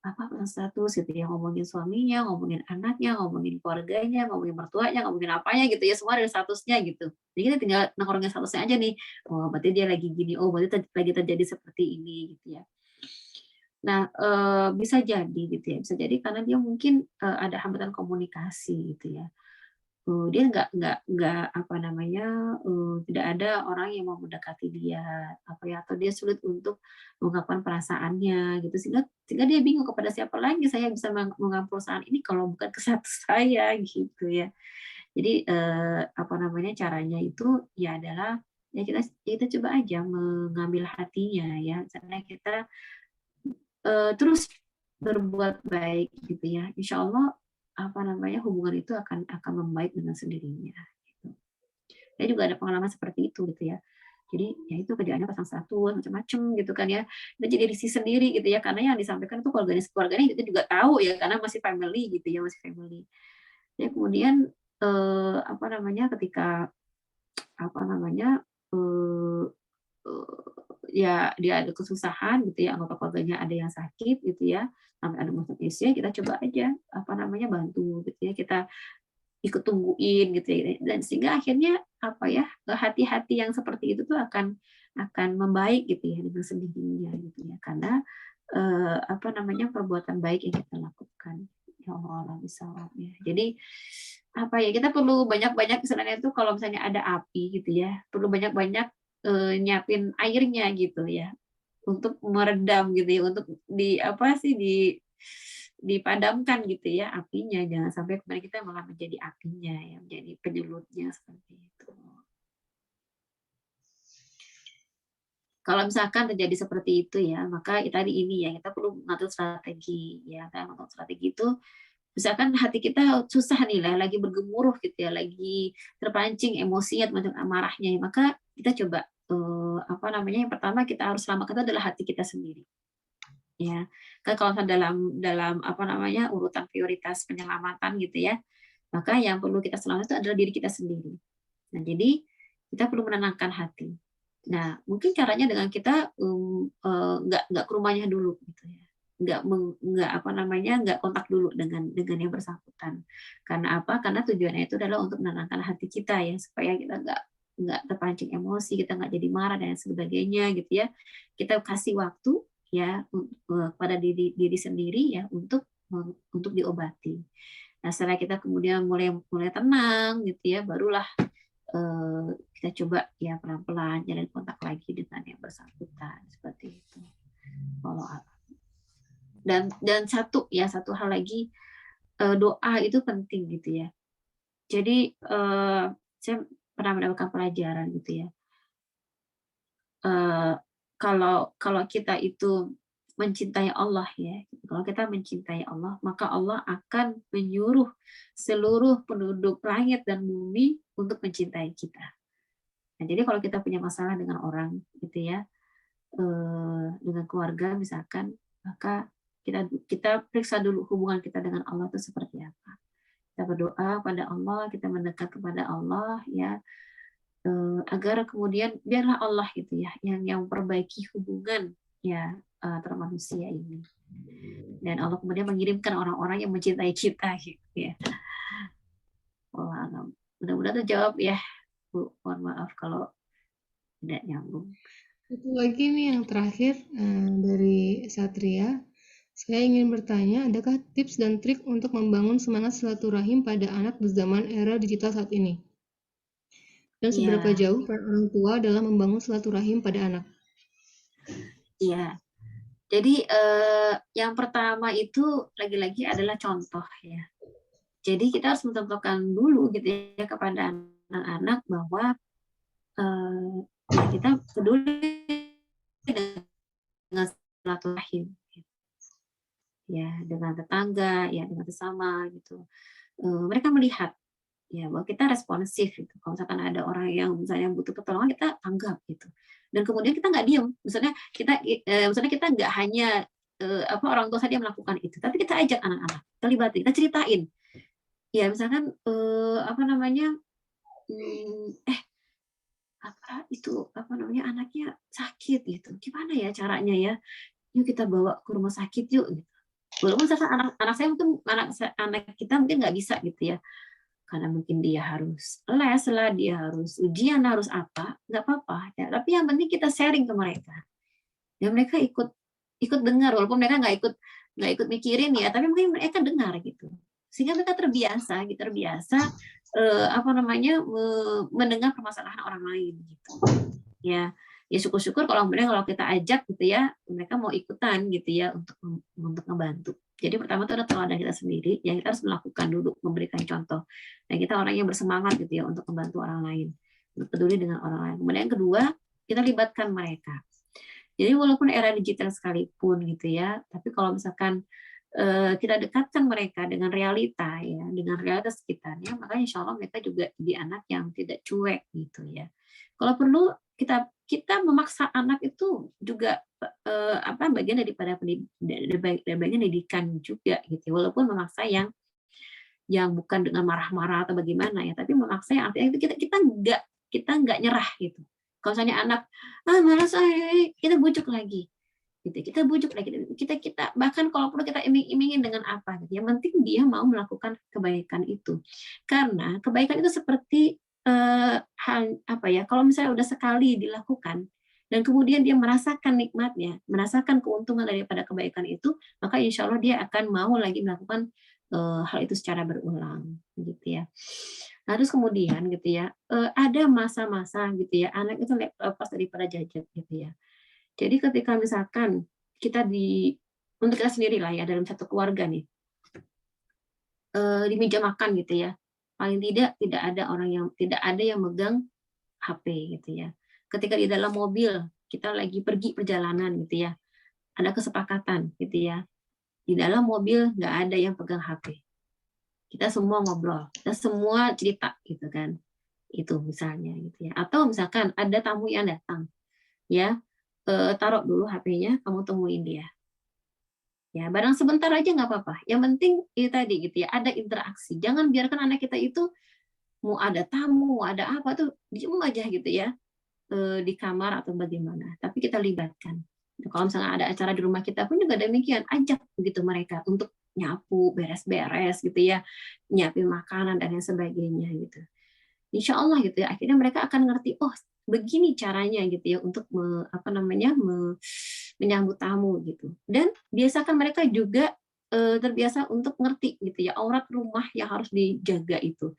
apa pasang status gitu ya, ngomongin suaminya, ngomongin anaknya, ngomongin keluarganya, ngomongin mertuanya, ngomongin apanya gitu ya, semua ada statusnya gitu. Jadi kita tinggal nongkrongin statusnya aja nih. Oh, berarti dia lagi gini. Oh, berarti lagi terjadi seperti ini gitu ya. Nah, bisa jadi gitu ya, bisa jadi karena dia mungkin ada hambatan komunikasi gitu ya. Dia nggak apa namanya, tidak ada orang yang mau mendekati dia, apa ya, atau dia sulit untuk mengungkapkan perasaannya gitu, sehingga sehingga dia bingung kepada siapa lagi saya bisa mengungkapkan perasaan ini kalau bukan ke satu saya gitu ya. Jadi, apa namanya, caranya itu ya adalah ya kita coba aja mengambil hatinya ya, misalnya kita terus berbuat baik gitu ya, insya Allah apa namanya, hubungan itu akan membaik dengan sendirinya gitu. Saya juga ada pengalaman seperti itu gitu ya. Jadi ya itu kerjaannya pasang status macam-macam gitu kan ya. Dan jadi risih sendiri gitu ya, karena yang disampaikan itu keluarganya itu juga tahu ya, karena masih family gitu ya, masih family. Ya kemudian apa namanya, ketika apa namanya, eh, ya dia ada kesusahan gitu ya, anggota keluarganya ada yang sakit gitu ya, sampai ada masuk ICU, kita coba aja apa namanya, bantu gitu ya, kita ikut tungguin gitu ya, dan sehingga akhirnya apa ya, hati-hati yang seperti itu tuh akan membaik gitu ya dengan sendirinya gitu ya, karena apa namanya, perbuatan baik yang kita lakukan. Ya Allah bisa ya. Jadi apa ya, kita perlu banyak-banyak istilahnya itu, kalau misalnya ada api gitu ya, perlu banyak-banyak nyiapin airnya gitu ya, untuk meredam gitu ya, untuk di apa sih, dipadamkan gitu ya apinya, jangan sampai kemudian kita malah menjadi apinya ya, menjadi penyulutnya seperti itu. Kalau misalkan terjadi seperti itu ya, maka tadi ini ya, kita perlu mengatur strategi ya kan. Untuk strategi itu misalkan hati kita susah nih lah, lagi bergemuruh gitu ya, lagi terpancing emosinya, macam marahnya, maka kita coba apa namanya, yang pertama kita harus selamatkan itu adalah hati kita sendiri ya. Kan kalau dalam dalam apa namanya, urutan prioritas penyelamatan gitu ya, maka yang perlu kita selamatkan itu adalah diri kita sendiri. Nah, jadi kita perlu menenangkan hati. Nah, mungkin caranya dengan kita nggak ke rumahnya dulu gitu ya, nggak apa namanya, nggak kontak dulu dengan yang bersangkutan. Karena apa? Karena tujuannya itu adalah untuk menenangkan hati kita ya, supaya kita nggak terpancing emosi, kita nggak jadi marah dan sebagainya gitu ya. Kita kasih waktu ya pada diri diri sendiri ya untuk diobati. Nah, setelah kita kemudian mulai mulai tenang gitu ya, barulah kita coba ya pelan-pelan jalan kontak lagi dengan yang bersangkutan seperti itu. Follow up. Dan satu hal lagi, doa itu penting gitu ya. Jadi saya pernah mendapatkan pelajaran gitu ya. Kalau kalau kita itu mencintai Allah ya. Kalau kita mencintai Allah, maka Allah akan menyuruh seluruh penduduk langit dan bumi untuk mencintai kita. Nah, jadi kalau kita punya masalah dengan orang gitu ya, dengan keluarga misalkan, maka kita periksa dulu hubungan kita dengan Allah itu seperti apa. Kita berdoa pada Allah, kita mendekat kepada Allah ya, agar kemudian biarlah Allah gitu ya yang perbaiki hubungan ya antara manusia ini. Dan Allah kemudian mengirimkan orang-orang yang mencintai kita gitu ya. Allah, mudah-mudahan terjawab ya Bu. Mohon maaf kalau tidak nyambung. Satu lagi nih yang terakhir dari Satria. Saya ingin bertanya, adakah tips dan trik untuk membangun semangat silaturahim pada anak di zaman era digital saat ini? Dan seberapa jauh peran orang tua dalam membangun silaturahim pada anak? Iya. Jadi yang pertama itu lagi-lagi adalah contoh ya. Jadi kita harus mencontohkan dulu gitu ya kepada anak-anak bahwa ya kita peduli dengan silaturahim ya, dengan tetangga ya, dengan sesama gitu. Mereka melihat ya bahwa kita responsif gitu. Kalau misalkan ada orang yang misalnya butuh pertolongan, kita tanggap gitu. Dan kemudian kita nggak diem. Misalnya kita nggak hanya orang tua saja melakukan itu, tapi kita ajak anak-anak, kita libatin, kita ceritain. Ya misalkan anaknya sakit gitu. Gimana ya caranya ya? Yuk kita bawa ke rumah sakit yuk. Gitu. Walaupun anak saya mungkin anak kita mungkin nggak bisa gitu ya. Karena mungkin dia harus les lah, dia harus ujian, harus apa, nggak apa-apa. Ya. Tapi yang penting kita sharing ke mereka. Ya mereka ikut dengar, walaupun mereka nggak ikut mikirin ya, tapi mungkin mereka dengar gitu. Sehingga mereka terbiasa mendengar permasalahan orang lain gitu. Ya syukur-syukur kalau kita ajak gitu ya, mereka mau ikutan gitu ya untuk ngebantu. Jadi pertama itu adalah teladan kita sendiri, yang kita harus melakukan dulu, memberikan contoh. Dan kita orang yang bersemangat gitu ya untuk membantu orang lain, untuk peduli dengan orang lain. Kemudian yang kedua, kita libatkan mereka. Jadi walaupun era digital sekalipun gitu ya, tapi kalau misalkan kita dekatkan mereka dengan realita ya, dengan realitas sekitarnya, maka insya Allah mereka juga jadi anak yang tidak cuek gitu ya. Kalau perlu kita memaksa anak itu juga bagian daripada bagian pendidikan juga gitu, walaupun memaksa yang bukan dengan marah-marah atau bagaimana ya, tapi memaksa yang artinya itu kita nggak nyerah gitu. Kalau misalnya anak malas kita bujuk lagi gitu, kita bahkan kalau perlu kita iming-imingin dengan apa gitu. Yang penting dia mau melakukan kebaikan itu, karena kebaikan itu seperti kalau misalnya udah sekali dilakukan dan kemudian dia merasakan nikmatnya, merasakan keuntungan daripada kebaikan itu, maka insya Allah dia akan mau lagi melakukan hal itu secara berulang gitu ya. Nah, terus kemudian gitu ya, ada masa-masa gitu ya, anak itu lepas daripada gadget gitu ya. Jadi ketika misalkan untuk kita sendiri lah ya, dalam satu keluarga nih, di meja makan gitu ya, paling tidak tidak ada yang megang HP gitu ya. Ketika di dalam mobil kita lagi pergi perjalanan gitu ya, ada kesepakatan gitu ya, di dalam mobil nggak ada yang pegang HP. Kita semua ngobrol, kita semua cerita gitu kan, itu misalnya gitu ya. Atau misalkan ada tamu yang datang, ya taruh dulu HP-nya, kamu temuin dia. Ya, barang sebentar aja nggak apa-apa. Yang penting itu tadi gitu ya, ada interaksi. Jangan biarkan anak kita itu mau ada tamu, mau ada apa tuh diem aja gitu ya di kamar atau bagaimana. Tapi kita libatkan. Kalau misalnya ada acara di rumah kita pun juga demikian, ajak begitu mereka untuk nyapu, beres-beres gitu ya, nyiapin makanan dan yang sebagainya gitu. Insya Allah gitu ya, akhirnya mereka akan ngerti, oh begini caranya gitu ya untuk menyambut tamu gitu. Dan biasakan mereka juga terbiasa untuk ngerti gitu ya, aurat rumah yang harus dijaga itu.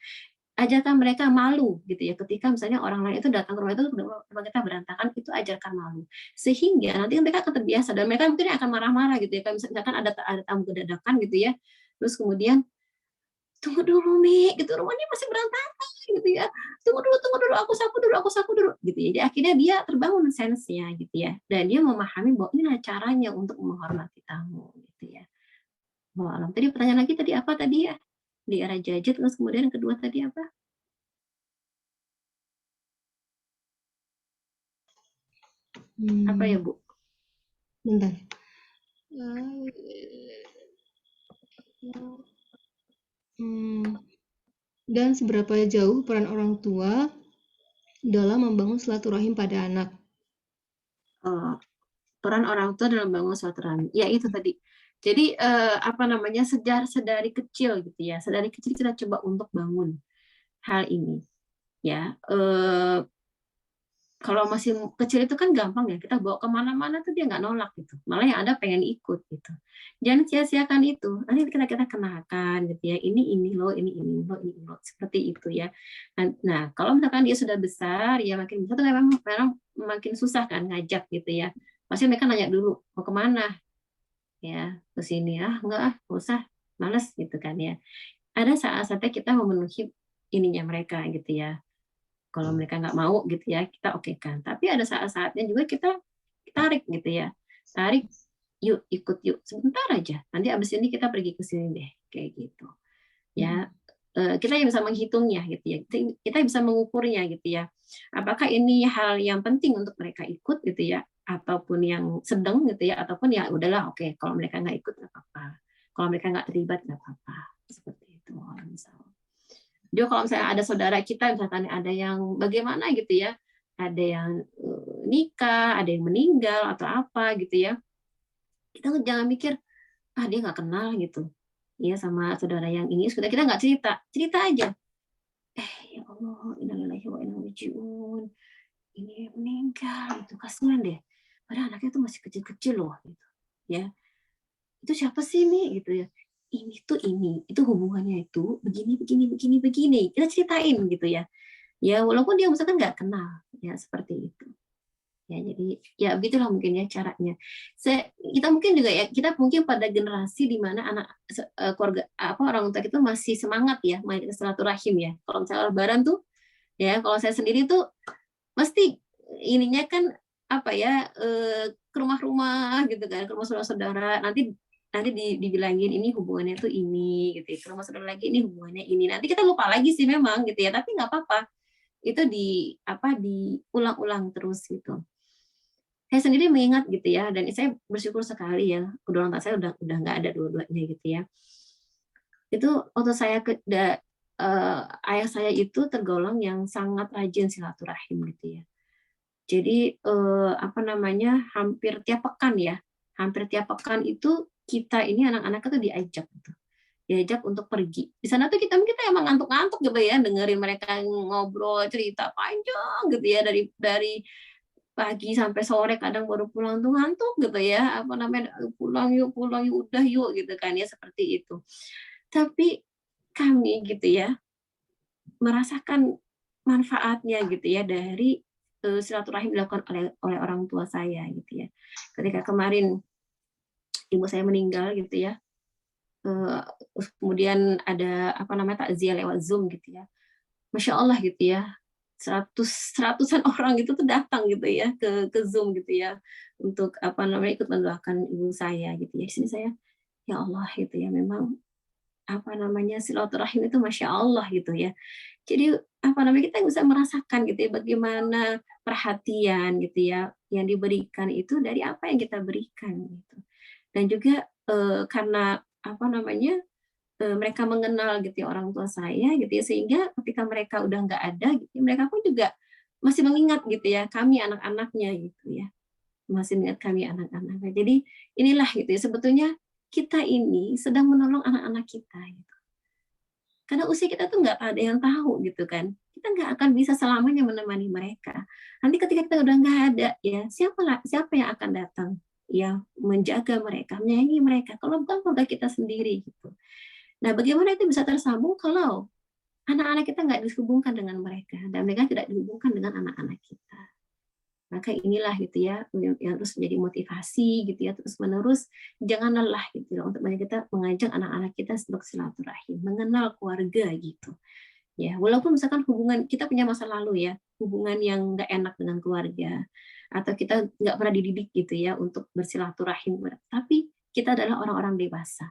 Ajarkan mereka malu gitu ya, ketika misalnya orang lain itu datang ke rumah itu rumah kita berantakan, itu ajarkan malu, sehingga nanti mereka akan terbiasa dan mereka mungkin akan marah-marah gitu ya, kalau misalkan ada tamu kedadakan gitu ya, terus kemudian tunggu dulu Mi gitu, rumahnya masih berantakan gitu ya, tunggu dulu, aku sapu dulu, gitu ya. Jadi akhirnya dia terbangun sense-nya gitu ya, dan dia memahami bahwa inilah caranya untuk menghormati tamu gitu ya. Wah, alam. Tadi pertanyaan lagi tadi apa tadi ya? Di era jajah, terus kemudian yang kedua tadi apa? Apa ya, Bu? Bentar. Dan seberapa jauh peran orang tua dalam membangun silaturahim pada anak? Peran orang tua dalam membangun silaturahmi. Ya itu tadi. Jadi apa namanya, sedari kecil gitu ya, sedari kecil kita coba untuk bangun hal ini ya. Kalau masih kecil itu kan gampang ya, kita bawa kemana-mana tuh dia nggak nolak gitu, malah yang ada pengen ikut gitu. Jangan sia-siakan itu, nanti kita kenalkan gitu ya, ini loh, ini loh, ini loh, seperti itu ya. Nah kalau misalkan dia sudah besar ya, makin besar tuh memang makin susah kan ngajak gitu ya, pasti mereka nanya dulu mau kemana ya, ke sini enggak nggak usah, males gitu kan ya. Ada saat-saatnya kita memenuhi ininya mereka gitu ya. Kalau mereka nggak mau gitu ya, kita oke kan. Tapi ada saat-saatnya juga kita tarik gitu ya. Tarik, yuk ikut yuk. Sebentar aja. Nanti abis ini kita pergi ke sini deh. Kayak gitu. Ya, kita yang bisa menghitungnya gitu ya. Kita bisa mengukurnya gitu ya. Apakah ini hal yang penting untuk mereka ikut gitu ya, ataupun yang sedang gitu ya, ataupun ya udahlah oke. Kalau mereka nggak ikut nggak apa-apa. Kalau mereka nggak terlibat nggak apa-apa. Seperti itu. Misalnya. Jadi kalau misalnya ada saudara kita, misalkan ada yang bagaimana gitu ya, ada yang nikah, ada yang meninggal atau apa gitu ya, kita jangan mikir dia nggak kenal gitu, ya sama saudara yang ini, sudah kita nggak cerita aja. Ya Allah, innalillahi wa inna ilaihi raji'un, ini meninggal, itu kasihan deh. Padahal anaknya tuh masih kecil-kecil loh, gitu. Ya, itu siapa sih nih gitu ya? Ini itu hubungannya itu begini. Kita ceritain gitu ya. Ya walaupun dia misalkan nggak kenal ya, seperti itu ya. Jadi ya begitulah mungkin ya caranya. Kita mungkin juga ya, kita mungkin pada generasi di mana anak keluarga orang tua itu masih semangat ya main silaturahim ya. Kalau misalnya lebaran tuh ya, kalau saya sendiri tuh mesti ininya kan apa ya, ke rumah-rumah gitu kan, ke rumah saudara-saudara, nanti dibilangin ini hubungannya tuh ini gitu ya, ke rumah saudara lagi ini hubungannya ini, nanti kita lupa lagi sih memang gitu ya, tapi nggak apa-apa, itu diulang-ulang terus gitu. Saya sendiri mengingat gitu ya, dan saya bersyukur sekali ya, kedua orang tua saya udah nggak ada dua-duanya gitu ya. Itu waktu saya ayah saya itu tergolong yang sangat rajin silaturahim gitu ya. Jadi apa namanya, hampir tiap pekan itu kita ini anak-anak itu diajak untuk pergi. Di sana tuh kita emang ngantuk-ngantuk gitu ya, dengerin mereka ngobrol cerita panjang gitu ya, dari pagi sampai sore, kadang baru pulang tuh ngantuk gitu ya, apa namanya, pulang yuk udah yuk gitu kan ya, seperti itu. Tapi kami gitu ya merasakan manfaatnya gitu ya dari silaturahim dilakukan oleh orang tua saya gitu ya. Ketika kemarin ibu saya meninggal gitu ya, kemudian ada apa namanya, takziah lewat Zoom gitu ya. Masya Allah gitu ya, seratusan orang itu tuh datang gitu ya ke Zoom gitu ya, untuk apa namanya, ikut mendoakan ibu saya gitu ya. Di sini saya, ya Allah gitu ya, memang apa namanya, silaturahim itu Masya Allah gitu ya. Jadi apa namanya, kita bisa merasakan gitu ya, bagaimana perhatian gitu ya yang diberikan itu dari apa yang kita berikan gitu. Dan juga karena apa namanya, mereka mengenal gitu ya orang tua saya gitu ya, sehingga ketika mereka udah nggak ada gitu ya, mereka pun juga masih mengingat gitu ya kami anak-anaknya gitu ya, masih mengingat kami anak-anaknya. Jadi inilah gitu ya, sebetulnya kita ini sedang menolong anak-anak kita gitu. Karena usia kita tuh nggak ada yang tahu gitu kan, kita nggak akan bisa selamanya menemani mereka. Nanti ketika kita udah nggak ada ya, siapa yang akan datang ya menjaga mereka, menyayangi mereka, kalau bukan keluarga kita sendiri gitu. Nah, bagaimana itu bisa tersambung kalau anak-anak kita nggak dihubungkan dengan mereka, dan mereka tidak dihubungkan dengan anak-anak kita. Maka inilah gitu ya yang terus menjadi motivasi gitu ya, terus menerus jangan lelah gitu ya, untuk kita mengajak anak-anak kita untuk silaturahim, mengenal keluarga gitu. Ya, walaupun misalkan hubungan kita punya masa lalu ya, hubungan yang nggak enak dengan keluarga, atau kita nggak pernah dididik gitu ya untuk bersilaturahim, tapi kita adalah orang-orang dewasa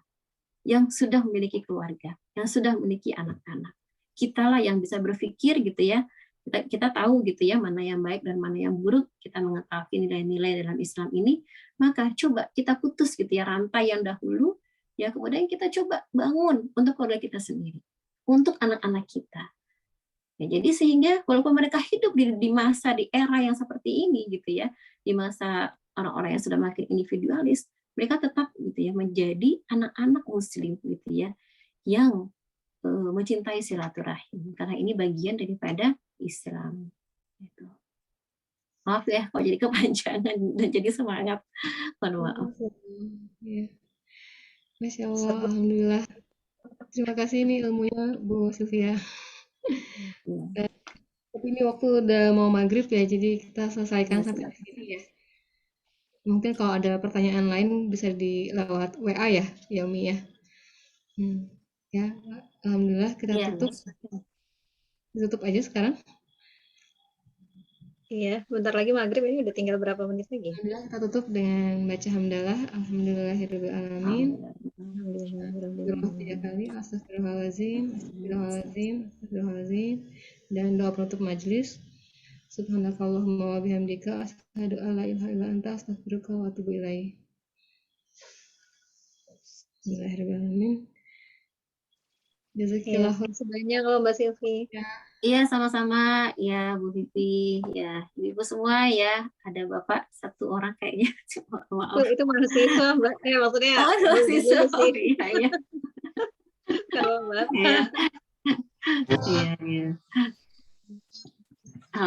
yang sudah memiliki keluarga, yang sudah memiliki anak-anak. Kitalah yang bisa berpikir gitu ya, kita tahu gitu ya mana yang baik dan mana yang buruk, kita mengetahui nilai-nilai dalam Islam ini, maka coba kita putus gitu ya rantai yang dahulu, ya kemudian kita coba bangun untuk keluarga kita sendiri, untuk anak-anak kita. Ya, jadi sehingga walaupun mereka hidup di masa di era yang seperti ini gitu ya, di masa orang-orang yang sudah makin individualis, mereka tetap gitu ya menjadi anak-anak muslim gitu ya yang mencintai silaturahim karena ini bagian daripada Islam. Gitu. Maaf ya kalau jadi kepanjangan dan jadi semangat. Mohon maaf. Ya. Masya Allah, alhamdulillah. Terima kasih ini ilmunya Bu Sylvia. Ya. Tapi ini waktu udah mau maghrib ya, jadi kita selesaikan sampai di sini ya. Mungkin kalau ada pertanyaan lain bisa di lewat WA ya, Yomi ya. Ya, alhamdulillah kita tutup. Tutup aja sekarang. Iya, bentar lagi maghrib, ini udah tinggal berapa menit lagi? Alhamdulillah kita tutup dengan baca hamdalah. Alhamdulillahirabbil alamin. Alhamdulillah 3 kali. Astagfirullahaladzim, astagfirullahaladzim, astagfirullahaladzim. Dan doa penutup majelis. Subhanakallahumma wa bihamdika asyhadu an la ilaha illa anta astaghfiruka wa atubu ilaik. Bismillahirrahmanirrahim. Jazakillah sebanyak loh Mbak Silvi. Iya, sama-sama ya Bu Vivi, ya Ibu semua ya. Ada Bapak satu orang kayaknya. Maaf. Itu mahasiswa Mbak. Maksudnya. Oh, mahasiswa. Iya, iya. Kalau Mbak. Iya, iya.